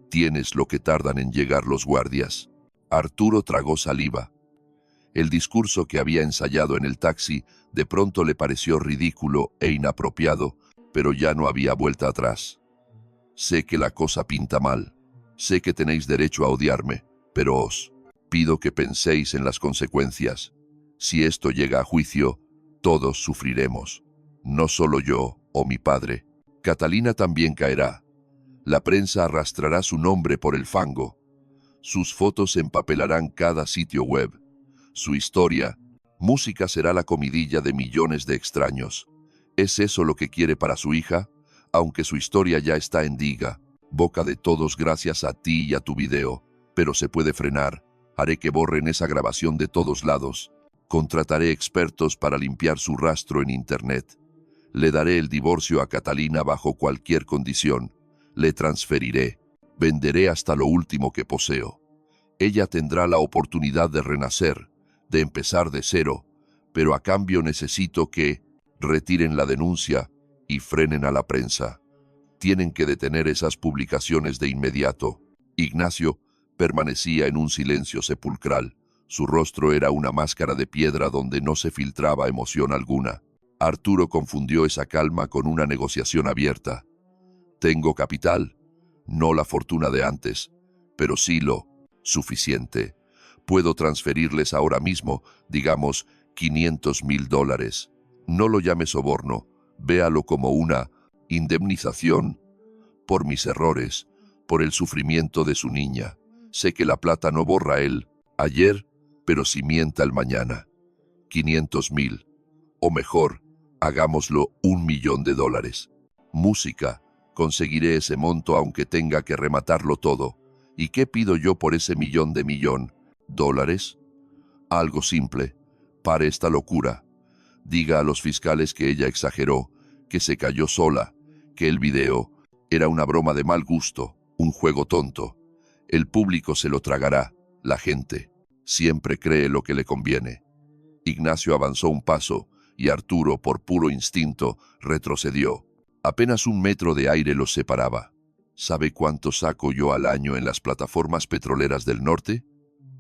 Tienes lo que tardan en llegar los guardias. Arturo tragó saliva. El discurso que había ensayado en el taxi de pronto le pareció ridículo e inapropiado, pero ya no había vuelta atrás. Sé que la cosa pinta mal. Sé que tenéis derecho a odiarme, pero os pido que penséis en las consecuencias. Si esto llega a juicio, todos sufriremos. No solo yo o mi padre. Catalina también caerá. La prensa arrastrará su nombre por el fango. Sus fotos empapelarán cada sitio web. Su historia, música será la comidilla de millones de extraños. ¿Es eso lo que quiere para su hija? Aunque su historia ya está en boca de todos gracias a ti y a tu video. Pero se puede frenar. Haré que borren esa grabación de todos lados. Contrataré expertos para limpiar su rastro en internet. Le daré el divorcio a Catalina bajo cualquier condición. Le transferiré. Venderé hasta lo último que poseo. Ella tendrá la oportunidad de renacer, de empezar de cero, pero a cambio necesito que retiren la denuncia y frenen a la prensa. Tienen que detener esas publicaciones de inmediato. Ignacio permanecía en un silencio sepulcral. Su rostro era una máscara de piedra donde no se filtraba emoción alguna. Arturo confundió esa calma con una negociación abierta. Tengo capital, no la fortuna de antes, pero sí lo suficiente. Puedo transferirles ahora mismo, digamos, $500.000. No lo llame soborno, véalo como una indemnización por mis errores, por el sufrimiento de su niña. Sé que la plata no borra el ayer, pero cimienta el mañana. 500.000. O mejor, hagámoslo $1.000.000. Música, conseguiré ese monto aunque tenga que rematarlo todo. ¿Y qué pido yo por ese $1.000.000? Algo simple. Pare esta locura. Diga a los fiscales que ella exageró, que se cayó sola, que el video era una broma de mal gusto, un juego tonto. El público se lo tragará. La gente siempre cree lo que le conviene. Ignacio avanzó un paso y Arturo, por puro instinto, retrocedió. Apenas 1 metro de aire los separaba. ¿Sabe cuánto saco yo al año en las plataformas petroleras del norte?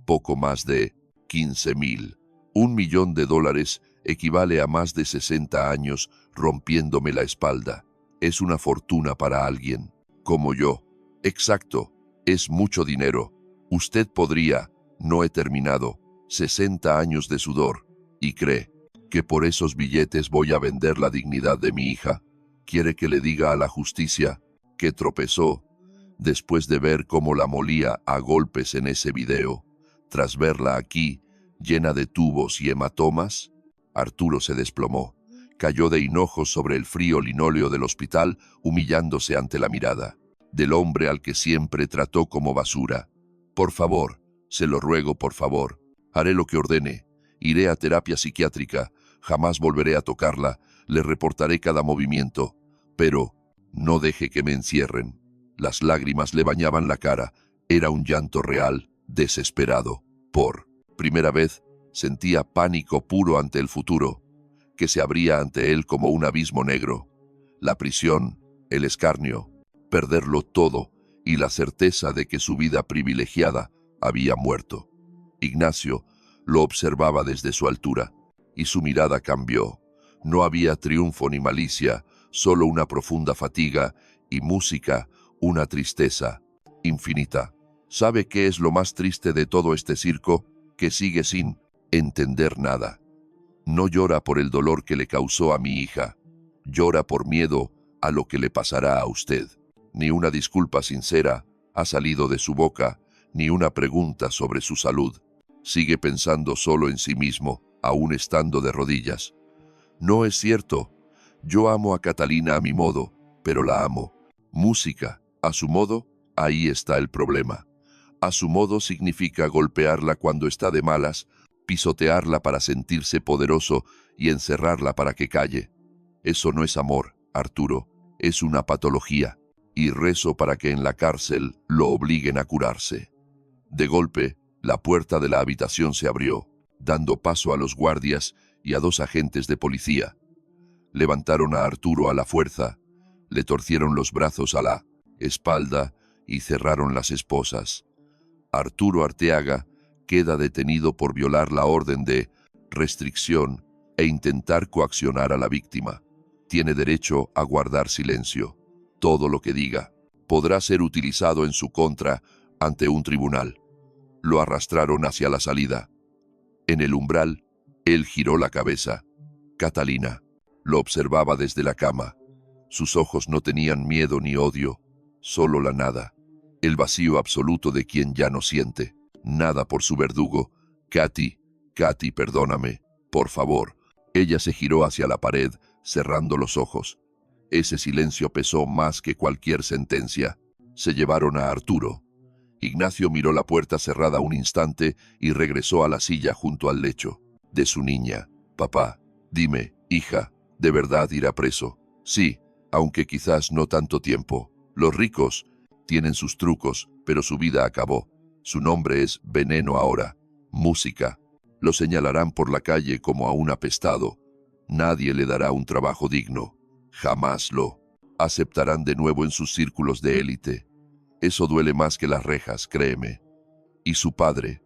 Poco más de 15.000. $1.000.000 equivale a más de 60 años rompiéndome la espalda. Es una fortuna para alguien como yo. Exacto, es mucho dinero. Usted podría, no he terminado, 60 años de sudor, y cree que por esos billetes voy a vender la dignidad de mi hija. ¿Quiere que le diga a la justicia que tropezó después de ver cómo la molía a golpes en ese video, tras verla aquí, llena de tubos y hematomas? Arturo se desplomó. Cayó de hinojos sobre el frío linóleo del hospital, humillándose ante la mirada del hombre al que siempre trató como basura. Por favor, se lo ruego, por favor. Haré lo que ordene. Iré a terapia psiquiátrica. Jamás volveré a tocarla. Le reportaré cada movimiento. Pero no deje que me encierren. Las lágrimas le bañaban la cara. Era un llanto real, desesperado. Por primera vez, sentía pánico puro ante el futuro, que se abría ante él como un abismo negro. La prisión, el escarnio, perderlo todo y la certeza de que su vida privilegiada había muerto. Ignacio lo observaba desde su altura, y su mirada cambió. No había triunfo ni malicia, solo una profunda fatiga y música, una tristeza infinita. ¿Sabe qué es lo más triste de todo este circo? Que sigue sin entender nada. No llora por el dolor que le causó a mi hija, llora por miedo a lo que le pasará a usted. Ni una disculpa sincera ha salido de su boca, ni una pregunta sobre su salud. Sigue pensando solo en sí mismo, aún estando de rodillas. No es cierto. Yo amo a Catalina a mi modo, pero la amo. Música, a su modo, ahí está el problema. A su modo significa golpearla cuando está de malas, pisotearla para sentirse poderoso y encerrarla para que calle. Eso no es amor, Arturo, es una patología, y rezo para que en la cárcel lo obliguen a curarse. De golpe, la puerta de la habitación se abrió, dando paso a los guardias y a 2 agentes de policía. Levantaron a Arturo a la fuerza, le torcieron los brazos a la espalda y cerraron las esposas. Arturo Arteaga queda detenido por violar la orden de restricción e intentar coaccionar a la víctima. Tiene derecho a guardar silencio. Todo lo que diga podrá ser utilizado en su contra ante un tribunal. Lo arrastraron hacia la salida. En el umbral, él giró la cabeza. Catalina lo observaba desde la cama. Sus ojos no tenían miedo ni odio, solo la nada. El vacío absoluto de quien ya no siente nada por su verdugo. Katy, perdóname, por favor. Ella se giró hacia la pared, cerrando los ojos. Ese silencio pesó más que cualquier sentencia. Se llevaron a Arturo. Ignacio miró la puerta cerrada un instante y regresó a la silla junto al lecho de su niña. Papá, dime, hija, ¿de verdad irá preso? Sí, aunque quizás no tanto tiempo. Los ricos tienen sus trucos, pero su vida acabó. Su nombre es Veneno ahora. Música. Lo señalarán por la calle como a un apestado. Nadie le dará un trabajo digno. Jamás lo aceptarán de nuevo en sus círculos de élite. Eso duele más que las rejas, créeme. Y su padre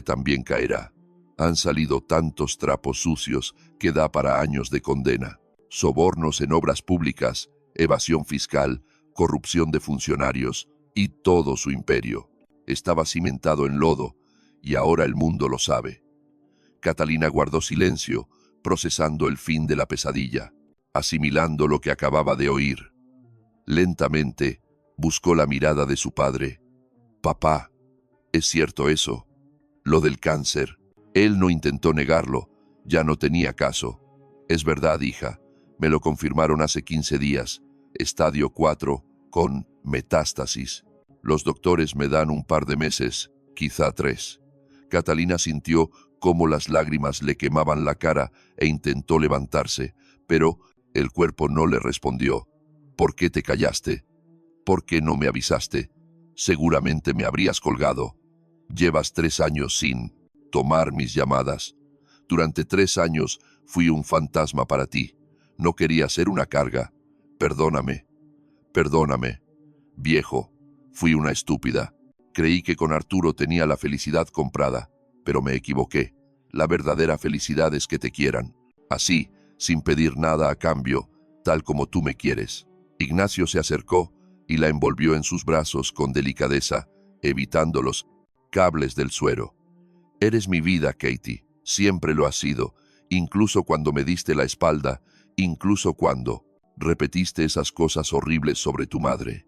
también caerá. Han salido tantos trapos sucios que da para años de condena. Sobornos en obras públicas, evasión fiscal, corrupción de funcionarios y todo su imperio. Estaba cimentado en lodo y ahora el mundo lo sabe. Catalina guardó silencio, procesando el fin de la pesadilla, asimilando lo que acababa de oír. Lentamente, buscó la mirada de su padre. «Papá, ¿es cierto eso? Lo del cáncer». Él no intentó negarlo, ya no tenía caso. «Es verdad, hija, me lo confirmaron hace 15 días, estadio 4, con metástasis. Los doctores me dan un par de meses, quizá 3». Catalina sintió cómo las lágrimas le quemaban la cara e intentó levantarse, pero el cuerpo no le respondió. «¿Por qué te callaste? ¿Por qué no me avisaste? Seguramente me habrías colgado. Llevas 3 años sin tomar mis llamadas. Durante 3 años fui un fantasma para ti. No quería ser una carga. Perdóname. Perdóname. Viejo, fui una estúpida. Creí que con Arturo tenía la felicidad comprada, pero me equivoqué. La verdadera felicidad es que te quieran. Así, sin pedir nada a cambio, tal como tú me quieres». Ignacio se acercó y la envolvió en sus brazos con delicadeza, evitando los cables del suero. «Eres mi vida, Katie. Siempre lo has sido, incluso cuando me diste la espalda, incluso cuando repetiste esas cosas horribles sobre tu madre.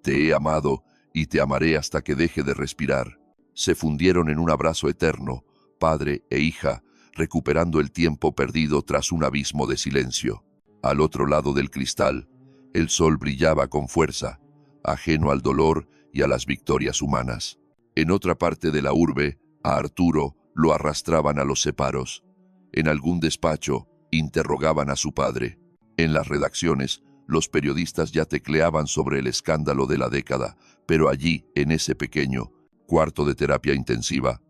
Te he amado y te amaré hasta que deje de respirar». Se fundieron en un abrazo eterno, padre e hija, recuperando el tiempo perdido tras un abismo de silencio. Al otro lado del cristal, el sol brillaba con fuerza, ajeno al dolor y a las victorias humanas. En otra parte de la urbe, a Arturo lo arrastraban a los separos. En algún despacho, interrogaban a su padre. En las redacciones, los periodistas ya tecleaban sobre el escándalo de la década, pero allí, en ese pequeño cuarto de terapia intensiva,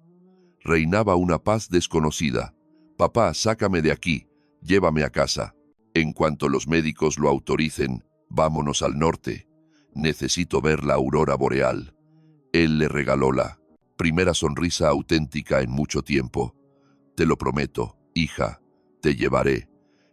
reinaba una paz desconocida. «Papá, sácame de aquí, llévame a casa. En cuanto los médicos lo autoricen, vámonos al norte. Necesito ver la aurora boreal». Él le regaló la primera sonrisa auténtica en mucho tiempo. «Te lo prometo, hija, te llevaré».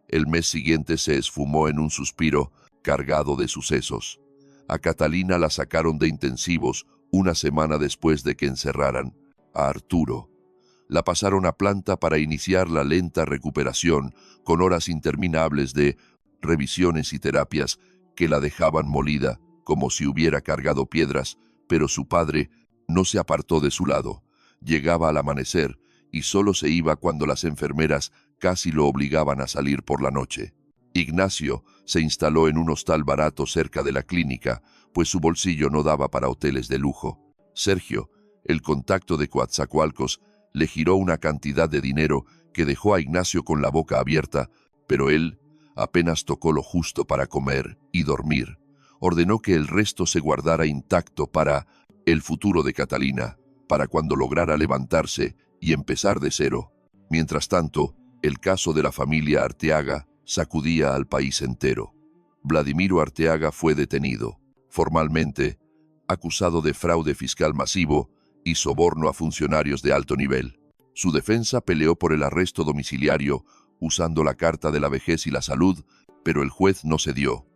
El mes siguiente se esfumó en un suspiro cargado de sucesos. A Catalina la sacaron de intensivos una semana después de que encerraran a Arturo. La pasaron a planta para iniciar la lenta recuperación, con horas interminables de revisiones y terapias que la dejaban molida, como si hubiera cargado piedras, pero su padre no se apartó de su lado. Llegaba al amanecer y solo se iba cuando las enfermeras casi lo obligaban a salir por la noche. Ignacio se instaló en un hostal barato cerca de la clínica, pues su bolsillo no daba para hoteles de lujo. Sergio, el contacto de Coatzacoalcos, le giró una cantidad de dinero que dejó a Ignacio con la boca abierta, pero él apenas tocó lo justo para comer y dormir. Ordenó que el resto se guardara intacto para el futuro de Catalina, para cuando lograra levantarse y empezar de cero. Mientras tanto, el caso de la familia Arteaga sacudía al país entero. Vladimiro Arteaga fue detenido, formalmente, acusado de fraude fiscal masivo y soborno a funcionarios de alto nivel. Su defensa peleó por el arresto domiciliario, usando la Carta de la Vejez y la Salud, pero el juez no cedió.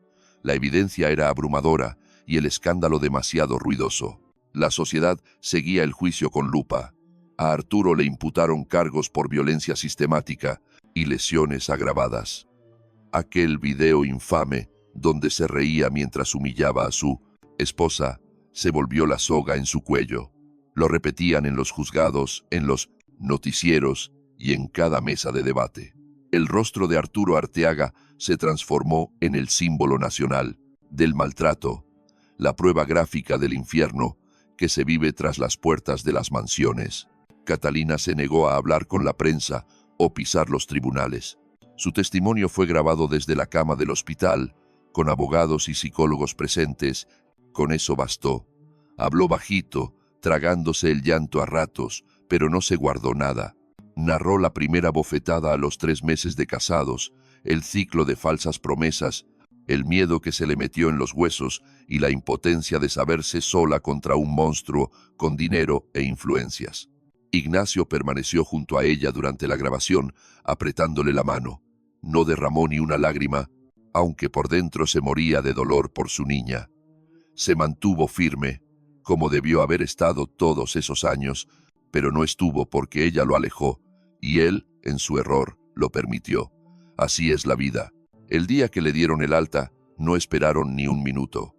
La evidencia era abrumadora y el escándalo demasiado ruidoso. La sociedad seguía el juicio con lupa. A Arturo le imputaron cargos por violencia sistemática y lesiones agravadas. Aquel video infame, donde se reía mientras humillaba a su esposa, se volvió la soga en su cuello. Lo repetían en los juzgados, en los noticieros y en cada mesa de debate. El rostro de Arturo Arteaga se transformó en el símbolo nacional del maltrato, la prueba gráfica del infierno que se vive tras las puertas de las mansiones. Catalina se negó a hablar con la prensa o pisar los tribunales. Su testimonio fue grabado desde la cama del hospital, con abogados y psicólogos presentes. Con eso bastó. Habló bajito, tragándose el llanto a ratos, pero no se guardó nada. Narró la primera bofetada a los 3 meses de casados, el ciclo de falsas promesas, el miedo que se le metió en los huesos y la impotencia de saberse sola contra un monstruo con dinero e influencias. Ignacio permaneció junto a ella durante la grabación, apretándole la mano. No derramó ni una lágrima, aunque por dentro se moría de dolor por su niña. Se mantuvo firme, como debió haber estado todos esos años, pero no estuvo porque ella lo alejó y él, en su error, lo permitió. Así es la vida. El día que le dieron el alta, no esperaron ni un minuto.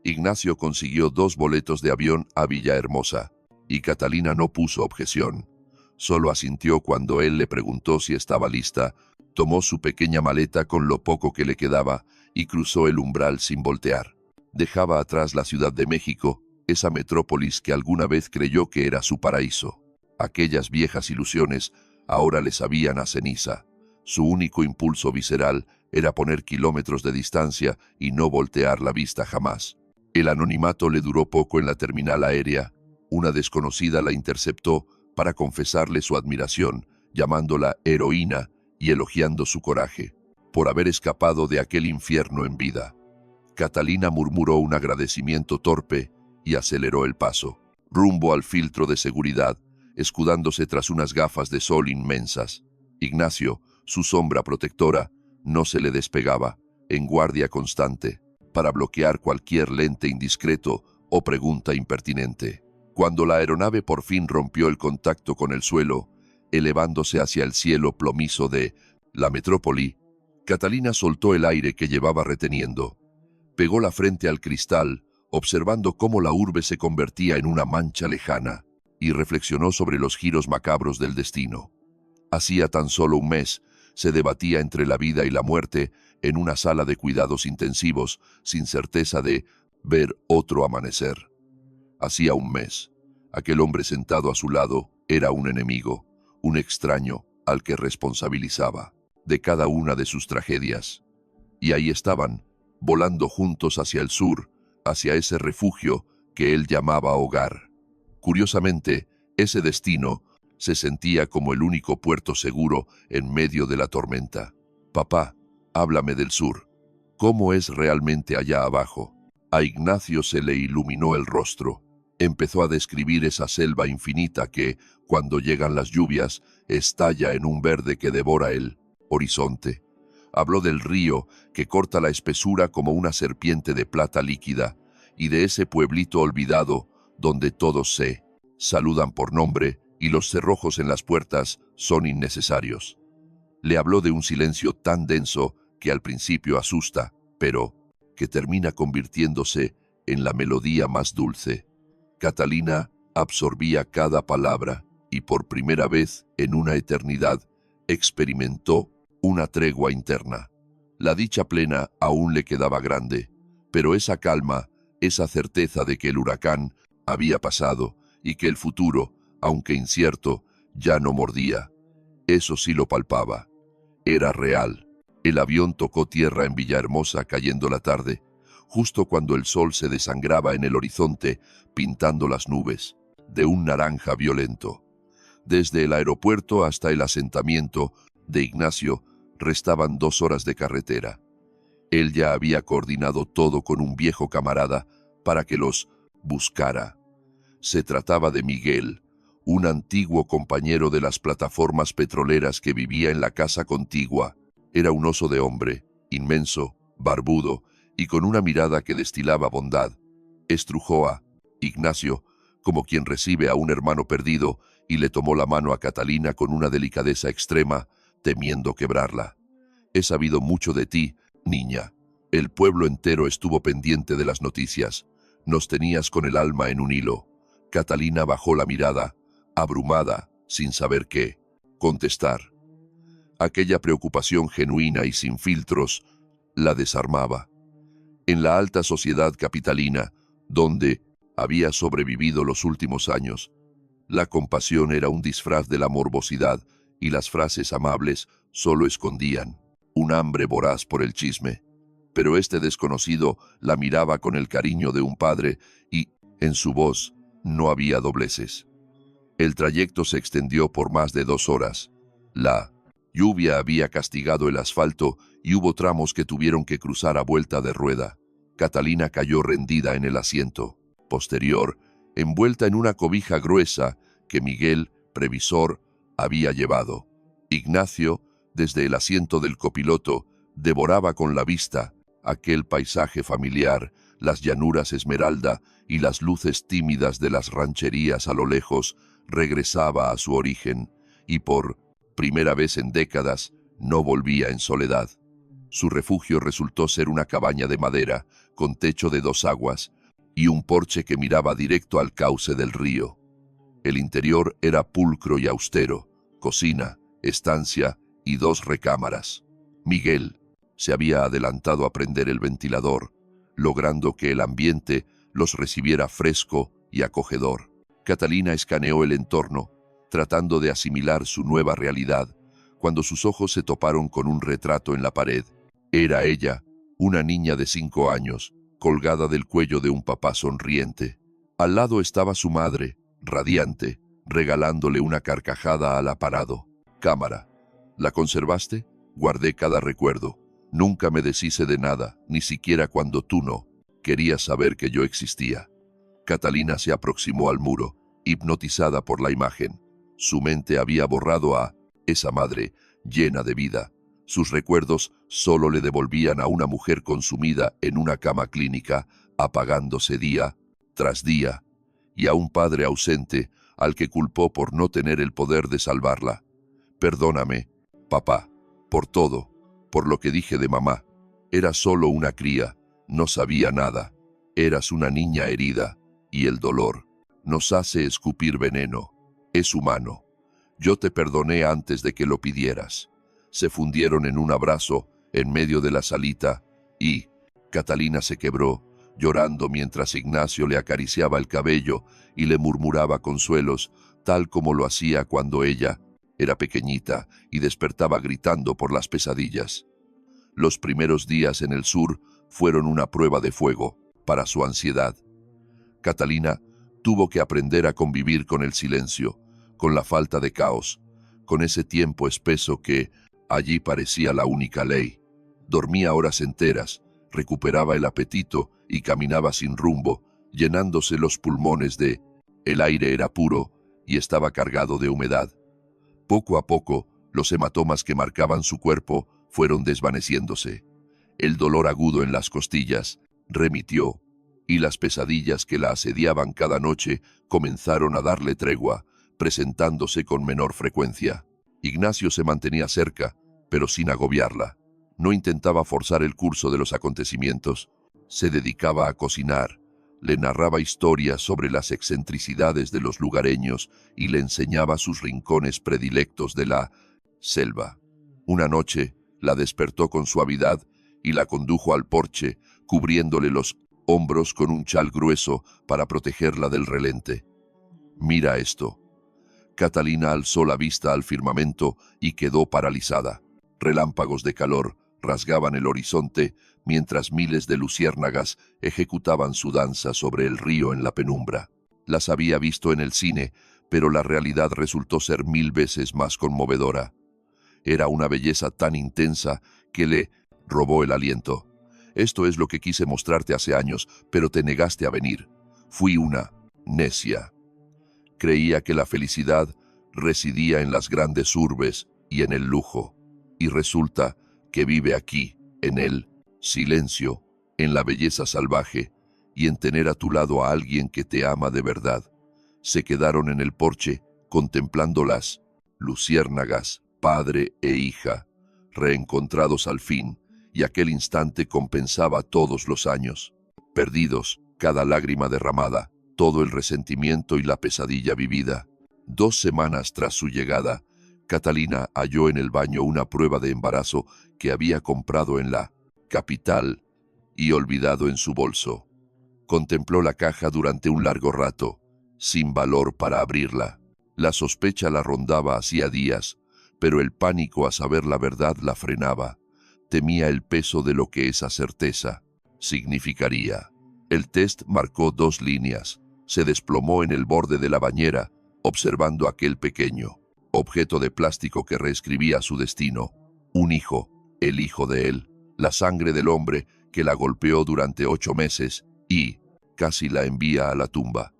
Ignacio consiguió 2 boletos de avión a Villahermosa, y Catalina no puso objeción. Solo asintió cuando él le preguntó si estaba lista, tomó su pequeña maleta con lo poco que le quedaba y cruzó el umbral sin voltear. Dejaba atrás la Ciudad de México, esa metrópolis que alguna vez creyó que era su paraíso. Aquellas viejas ilusiones ahora le sabían a ceniza. Su único impulso visceral era poner kilómetros de distancia y no voltear la vista jamás. El anonimato le duró poco en la terminal aérea. Una desconocida la interceptó para confesarle su admiración, llamándola heroína y elogiando su coraje, por haber escapado de aquel infierno en vida. Catalina murmuró un agradecimiento torpe y aceleró el paso, rumbo al filtro de seguridad, escudándose tras unas gafas de sol inmensas. Ignacio, su sombra protectora, no se le despegaba, en guardia constante, para bloquear cualquier lente indiscreto o pregunta impertinente. Cuando la aeronave por fin rompió el contacto con el suelo, elevándose hacia el cielo plomizo de la metrópoli, Catalina soltó el aire que llevaba reteniendo. Pegó la frente al cristal, observando cómo la urbe se convertía en una mancha lejana, y reflexionó sobre los giros macabros del destino. Hacía tan solo un mes, se debatía entre la vida y la muerte en una sala de cuidados intensivos, sin certeza de ver otro amanecer. Hacía un mes. Aquel hombre sentado a su lado era un enemigo, un extraño al que responsabilizaba de cada una de sus tragedias. Y ahí estaban, volando juntos hacia el sur, hacia ese refugio que él llamaba hogar. Curiosamente, ese destino se sentía como el único puerto seguro en medio de la tormenta. Papá, háblame del sur. ¿Cómo es realmente allá abajo? A Ignacio se le iluminó el rostro. Empezó a describir esa selva infinita que, cuando llegan las lluvias, estalla en un verde que devora el horizonte. Habló del río que corta la espesura como una serpiente de plata líquida y de ese pueblito olvidado donde todos se saludan por nombre y los cerrojos en las puertas son innecesarios. Le habló de un silencio tan denso que al principio asusta, pero que termina convirtiéndose en la melodía más dulce. Catalina absorbía cada palabra y por primera vez en una eternidad experimentó una tregua interna. La dicha plena aún le quedaba grande, pero esa calma, esa certeza de que el huracán había pasado y que el futuro, aunque incierto, ya no mordía. Eso sí lo palpaba. Era real. El avión tocó tierra en Villahermosa cayendo la tarde, justo cuando el sol se desangraba en el horizonte, pintando las nubes de un naranja violento. Desde el aeropuerto hasta el asentamiento de Ignacio restaban 2 horas de carretera. Él ya había coordinado todo con un viejo camarada para que los buscara. Se trataba de Miguel, un antiguo compañero de las plataformas petroleras que vivía en la casa contigua. Era un oso de hombre, inmenso, barbudo y con una mirada que destilaba bondad. Estrujó a Ignacio como quien recibe a un hermano perdido y le tomó la mano a Catalina con una delicadeza extrema, temiendo quebrarla. He sabido mucho de ti, niña. El pueblo entero estuvo pendiente de las noticias. Nos tenías con el alma en un hilo. Catalina bajó la mirada, abrumada, sin saber qué contestar. Aquella preocupación genuina y sin filtros la desarmaba. En la alta sociedad capitalina, donde había sobrevivido los últimos años, la compasión era un disfraz de la morbosidad y las frases amables solo escondían un hambre voraz por el chisme. Pero este desconocido la miraba con el cariño de un padre y, en su voz, no había dobleces. El trayecto se extendió por más de 2 horas. La lluvia había castigado el asfalto y hubo tramos que tuvieron que cruzar a vuelta de rueda. Catalina cayó rendida en el asiento posterior, envuelta en una cobija gruesa que Miguel, previsor, había llevado. Ignacio, desde el asiento del copiloto, devoraba con la vista aquel paisaje familiar, las llanuras esmeralda y las luces tímidas de las rancherías a lo lejos. Regresaba a su origen y por primera vez en décadas, no volvía en soledad. Su refugio resultó ser una cabaña de madera, con techo de 2 aguas, y un porche que miraba directo al cauce del río. El interior era pulcro y austero, cocina, estancia y 2 recámaras. Miguel se había adelantado a prender el ventilador, logrando que el ambiente los recibiera fresco y acogedor. Catalina escaneó el entorno, tratando de asimilar su nueva realidad, cuando sus ojos se toparon con un retrato en la pared. Era ella, una niña de 5 años, colgada del cuello de un papá sonriente. Al lado estaba su madre, radiante, regalándole una carcajada al aparado. Cámara, ¿la conservaste? Guardé cada recuerdo. Nunca me deshice de nada, ni siquiera cuando tú no. Querías saber que yo existía. Catalina se aproximó al muro, hipnotizada por la imagen. Su mente había borrado a esa madre, llena de vida. Sus recuerdos solo le devolvían a una mujer consumida en una cama clínica, apagándose día tras día, y a un padre ausente al que culpó por no tener el poder de salvarla. Perdóname, papá, por todo, por lo que dije de mamá. Era solo una cría, no sabía nada. Eras una niña herida, y el dolor nos hace escupir veneno. Es humano. Yo te perdoné antes de que lo pidieras. Se fundieron en un abrazo en medio de la salita y Catalina se quebró, llorando mientras Ignacio le acariciaba el cabello y le murmuraba consuelos, tal como lo hacía cuando ella era pequeñita y despertaba gritando por las pesadillas. Los primeros días en el sur fueron una prueba de fuego para su ansiedad. Catalina tuvo que aprender a convivir con el silencio, con la falta de caos, con ese tiempo espeso que allí parecía la única ley. Dormía horas enteras, recuperaba el apetito y caminaba sin rumbo, llenándose los pulmones de... El aire era puro y estaba cargado de humedad. Poco a poco, los hematomas que marcaban su cuerpo fueron desvaneciéndose. El dolor agudo en las costillas remitió, y las pesadillas que la asediaban cada noche comenzaron a darle tregua, presentándose con menor frecuencia. Ignacio se mantenía cerca, pero sin agobiarla. No intentaba forzar el curso de los acontecimientos. Se dedicaba a cocinar, le narraba historias sobre las excentricidades de los lugareños y le enseñaba sus rincones predilectos de la selva. Una noche la despertó con suavidad y la condujo al porche, cubriéndole los hombros con un chal grueso para protegerla del relente. «Mira esto». Catalina alzó la vista al firmamento y quedó paralizada. Relámpagos de calor rasgaban el horizonte mientras miles de luciérnagas ejecutaban su danza sobre el río en la penumbra. Las había visto en el cine, pero la realidad resultó ser 1000 veces más conmovedora. Era una belleza tan intensa que le robó el aliento. «Esto es lo que quise mostrarte hace años, pero te negaste a venir. Fui una necia». Creía que la felicidad residía en las grandes urbes y en el lujo, y resulta que vive aquí, en el silencio, en la belleza salvaje, y en tener a tu lado a alguien que te ama de verdad. Se quedaron en el porche, contemplando las luciérnagas, padre e hija, reencontrados al fin, y aquel instante compensaba todos los años, perdidos, cada lágrima derramada, todo el resentimiento y la pesadilla vivida. 2 semanas tras su llegada, Catalina halló en el baño una prueba de embarazo que había comprado en la capital y olvidado en su bolso. Contempló la caja durante un largo rato, sin valor para abrirla. La sospecha la rondaba hacía días, pero el pánico a saber la verdad la frenaba. Temía el peso de lo que esa certeza significaría. El test marcó 2 líneas. Se desplomó en el borde de la bañera, observando aquel pequeño objeto de plástico que reescribía su destino. Un hijo, el hijo de él, la sangre del hombre que la golpeó durante 8 meses y casi la envía a la tumba.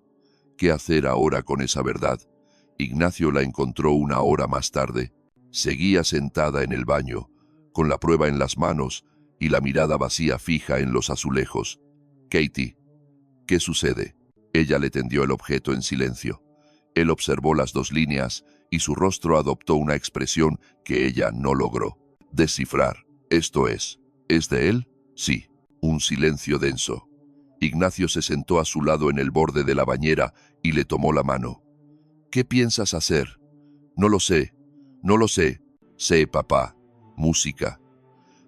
¿Qué hacer ahora con esa verdad? Ignacio la encontró 1 hora más tarde. Seguía sentada en el baño, con la prueba en las manos y la mirada vacía fija en los azulejos. «Katie, ¿qué sucede?». Ella le tendió el objeto en silencio. Él observó las dos líneas y su rostro adoptó una expresión que ella no logró descifrar. ¿Esto es de él? Sí. Un silencio denso. Ignacio se sentó a su lado en el borde de la bañera y le tomó la mano. ¿Qué piensas hacer? No lo sé. No lo sé. Sé, papá. Música.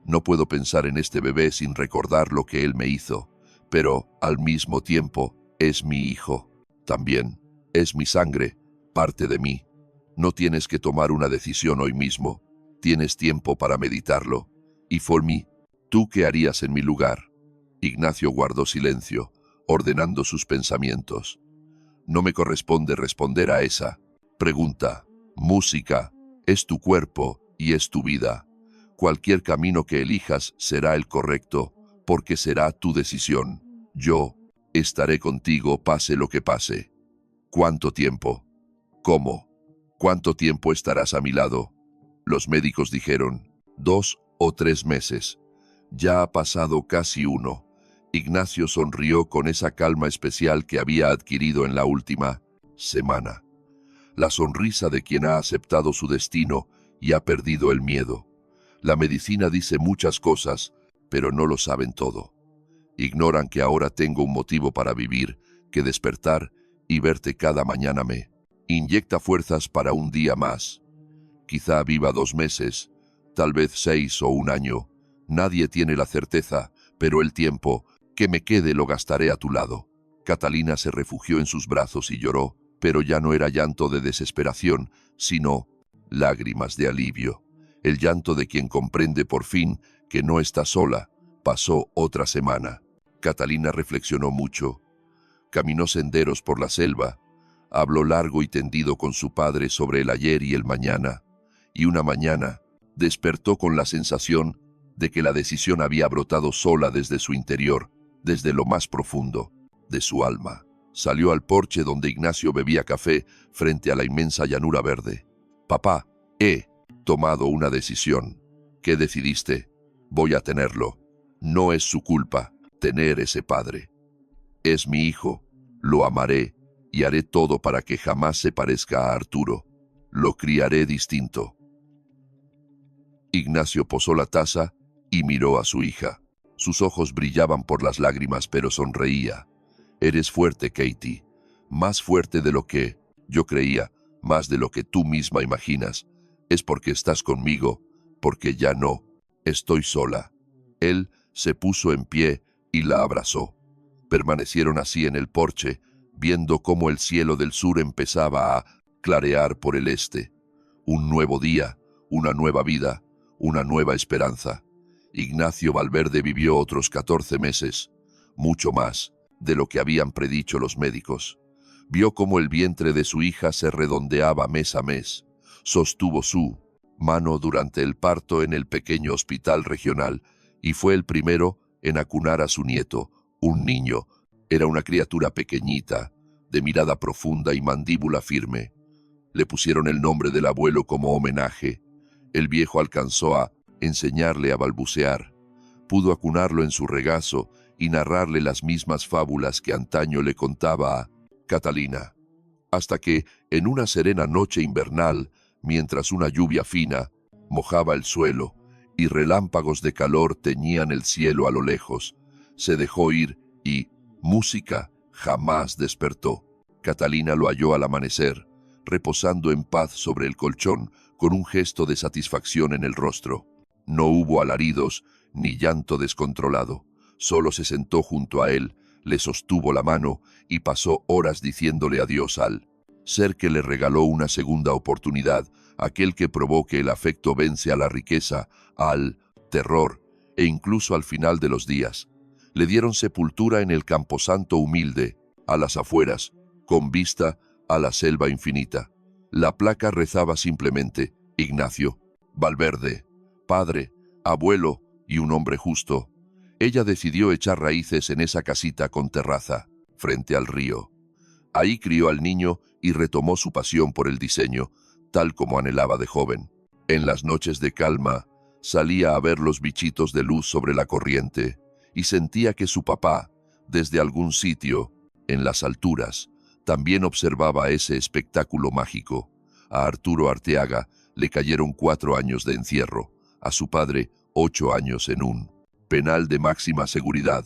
No puedo pensar en este bebé sin recordar lo que él me hizo, pero, al mismo tiempo, es mi hijo. También, es mi sangre, parte de mí. No tienes que tomar una decisión hoy mismo. Tienes tiempo para meditarlo. Y for mí, ¿tú qué harías en mi lugar? Ignacio guardó silencio, ordenando sus pensamientos. No me corresponde responder a esa pregunta. Música, es tu cuerpo y es tu vida. Cualquier camino que elijas será el correcto, porque será tu decisión. Yo estaré contigo pase lo que pase. ¿Cuánto tiempo? ¿Cómo? ¿Cuánto tiempo estarás a mi lado? Los médicos dijeron, 2 o 3 meses. Ya ha pasado casi 1. Ignacio sonrió con esa calma especial que había adquirido en la última semana. La sonrisa de quien ha aceptado su destino y ha perdido el miedo. La medicina dice muchas cosas, pero no lo saben todo. Ignoran que ahora tengo un motivo para vivir, que despertar y verte cada mañana me inyecta fuerzas para un día más. Quizá viva 2 meses, tal vez 6 o 1 año. Nadie tiene la certeza, pero el tiempo que me quede lo gastaré a tu lado. Catalina se refugió en sus brazos y lloró, pero ya no era llanto de desesperación, sino lágrimas de alivio. El llanto de quien comprende por fin que no está sola. Pasó otra semana. Catalina reflexionó mucho. Caminó senderos por la selva. Habló largo y tendido con su padre sobre el ayer y el mañana. Y una mañana despertó con la sensación de que la decisión había brotado sola desde su interior, desde lo más profundo de su alma. Salió al porche donde Ignacio bebía café frente a la inmensa llanura verde. Papá, he tomado una decisión. ¿Qué decidiste? Voy a tenerlo. No es su culpa tener ese padre. Es mi hijo. Lo amaré y haré todo para que jamás se parezca a Arturo. Lo criaré distinto. Ignacio posó la taza y miró a su hija. Sus ojos brillaban por las lágrimas, pero sonreía. Eres fuerte, Katie. Más fuerte de lo que yo creía, más de lo que tú misma imaginas. Es porque estás conmigo, porque ya no estoy sola. Él se puso en pie y la abrazó. Permanecieron así en el porche, viendo cómo el cielo del sur empezaba a clarear por el este. Un nuevo día, una nueva vida, una nueva esperanza. Ignacio Valverde vivió otros 14 meses, mucho más de lo que habían predicho los médicos. Vio cómo el vientre de su hija se redondeaba mes a mes. Sostuvo su mano durante el parto en el pequeño hospital regional y fue el primero en acunar a su nieto, un niño. Era una criatura pequeñita, de mirada profunda y mandíbula firme. Le pusieron el nombre del abuelo como homenaje. El viejo alcanzó a enseñarle a balbucear. Pudo acunarlo en su regazo y narrarle las mismas fábulas que antaño le contaba a Catalina. Hasta que, en una serena noche invernal, mientras una lluvia fina mojaba el suelo y relámpagos de calor teñían el cielo a lo lejos, se dejó ir y, música, jamás despertó. Catalina lo halló al amanecer, reposando en paz sobre el colchón, con un gesto de satisfacción en el rostro. No hubo alaridos ni llanto descontrolado. Solo se sentó junto a él, le sostuvo la mano y pasó horas diciéndole adiós al ser que le regaló una segunda oportunidad, aquel que probó que el afecto vence a la riqueza, al terror e incluso al final de los días. Le dieron sepultura en el camposanto humilde, a las afueras, con vista a la selva infinita. La placa rezaba simplemente: Ignacio Valverde, padre, abuelo y un hombre justo. Ella decidió echar raíces en esa casita con terraza, frente al río. Ahí crió al niño y retomó su pasión por el diseño, tal como anhelaba de joven. En las noches de calma, salía a ver los bichitos de luz sobre la corriente y sentía que su papá, desde algún sitio, en las alturas, También observaba ese espectáculo mágico. A Arturo Arteaga le cayeron 4 años de encierro, a su padre 8 años en un penal de máxima seguridad.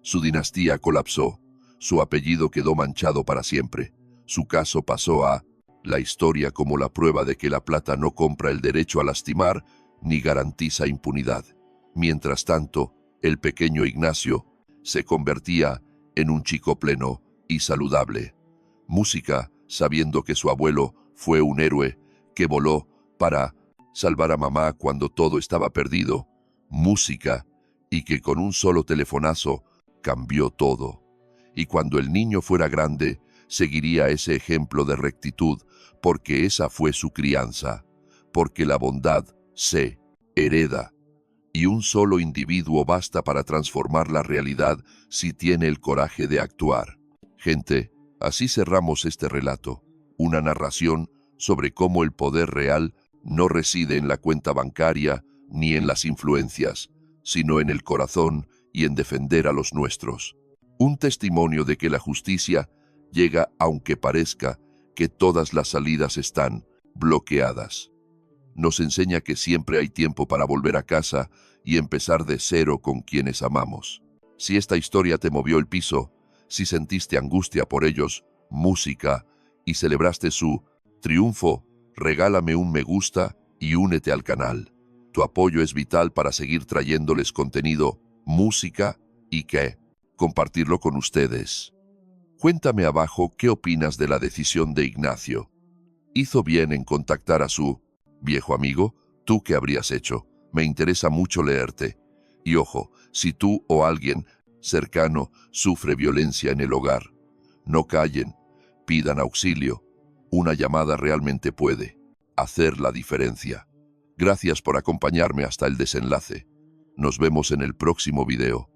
Su dinastía colapsó, su apellido quedó manchado para siempre. Su caso pasó a la historia como la prueba de que la plata no compra el derecho a lastimar ni garantiza impunidad. Mientras tanto, el pequeño Ignacio se convertía en un chico pleno y saludable. Música, sabiendo que su abuelo fue un héroe que voló para salvar a mamá cuando todo estaba perdido. Música, y que con un solo telefonazo cambió todo. Y cuando el niño fuera grande, seguiría ese ejemplo de rectitud, porque esa fue su crianza, porque la bondad se hereda, y un solo individuo basta para transformar la realidad si tiene el coraje de actuar. Gente, así cerramos este relato, una narración sobre cómo el poder real no reside en la cuenta bancaria ni en las influencias, sino en el corazón y en defender a los nuestros. Un testimonio de que la justicia llega aunque parezca que todas las salidas están bloqueadas. Nos enseña que siempre hay tiempo para volver a casa y empezar de cero con quienes amamos. Si esta historia te movió el piso, si sentiste angustia por ellos, música, y celebraste su triunfo, regálame un me gusta y únete al canal. Tu apoyo es vital para seguir trayéndoles contenido, música y compartirlo con ustedes. Cuéntame abajo qué opinas de la decisión de Ignacio. ¿Hizo bien en contactar a su viejo amigo? ¿Tú qué habrías hecho? Me interesa mucho leerte. Y ojo, si tú o alguien cercano sufre violencia en el hogar, no callen, pidan auxilio. Una llamada realmente puede hacer la diferencia. Gracias por acompañarme hasta el desenlace. Nos vemos en el próximo video.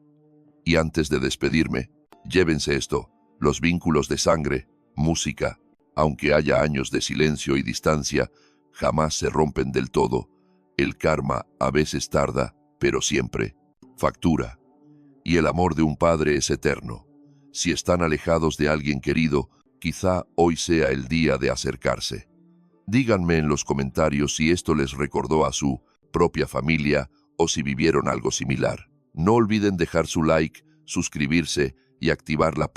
Y antes de despedirme, llévense esto, los vínculos de sangre, música, aunque haya años de silencio y distancia, jamás se rompen del todo. El karma a veces tarda, pero siempre factura. Y el amor de un padre es eterno. Si están alejados de alguien querido, quizá hoy sea el día de acercarse. Díganme en los comentarios si esto les recordó a su propia familia o si vivieron algo similar. No olviden dejar su like, suscribirse y activar la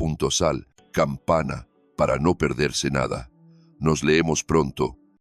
campana para no perderse nada. Nos leemos pronto.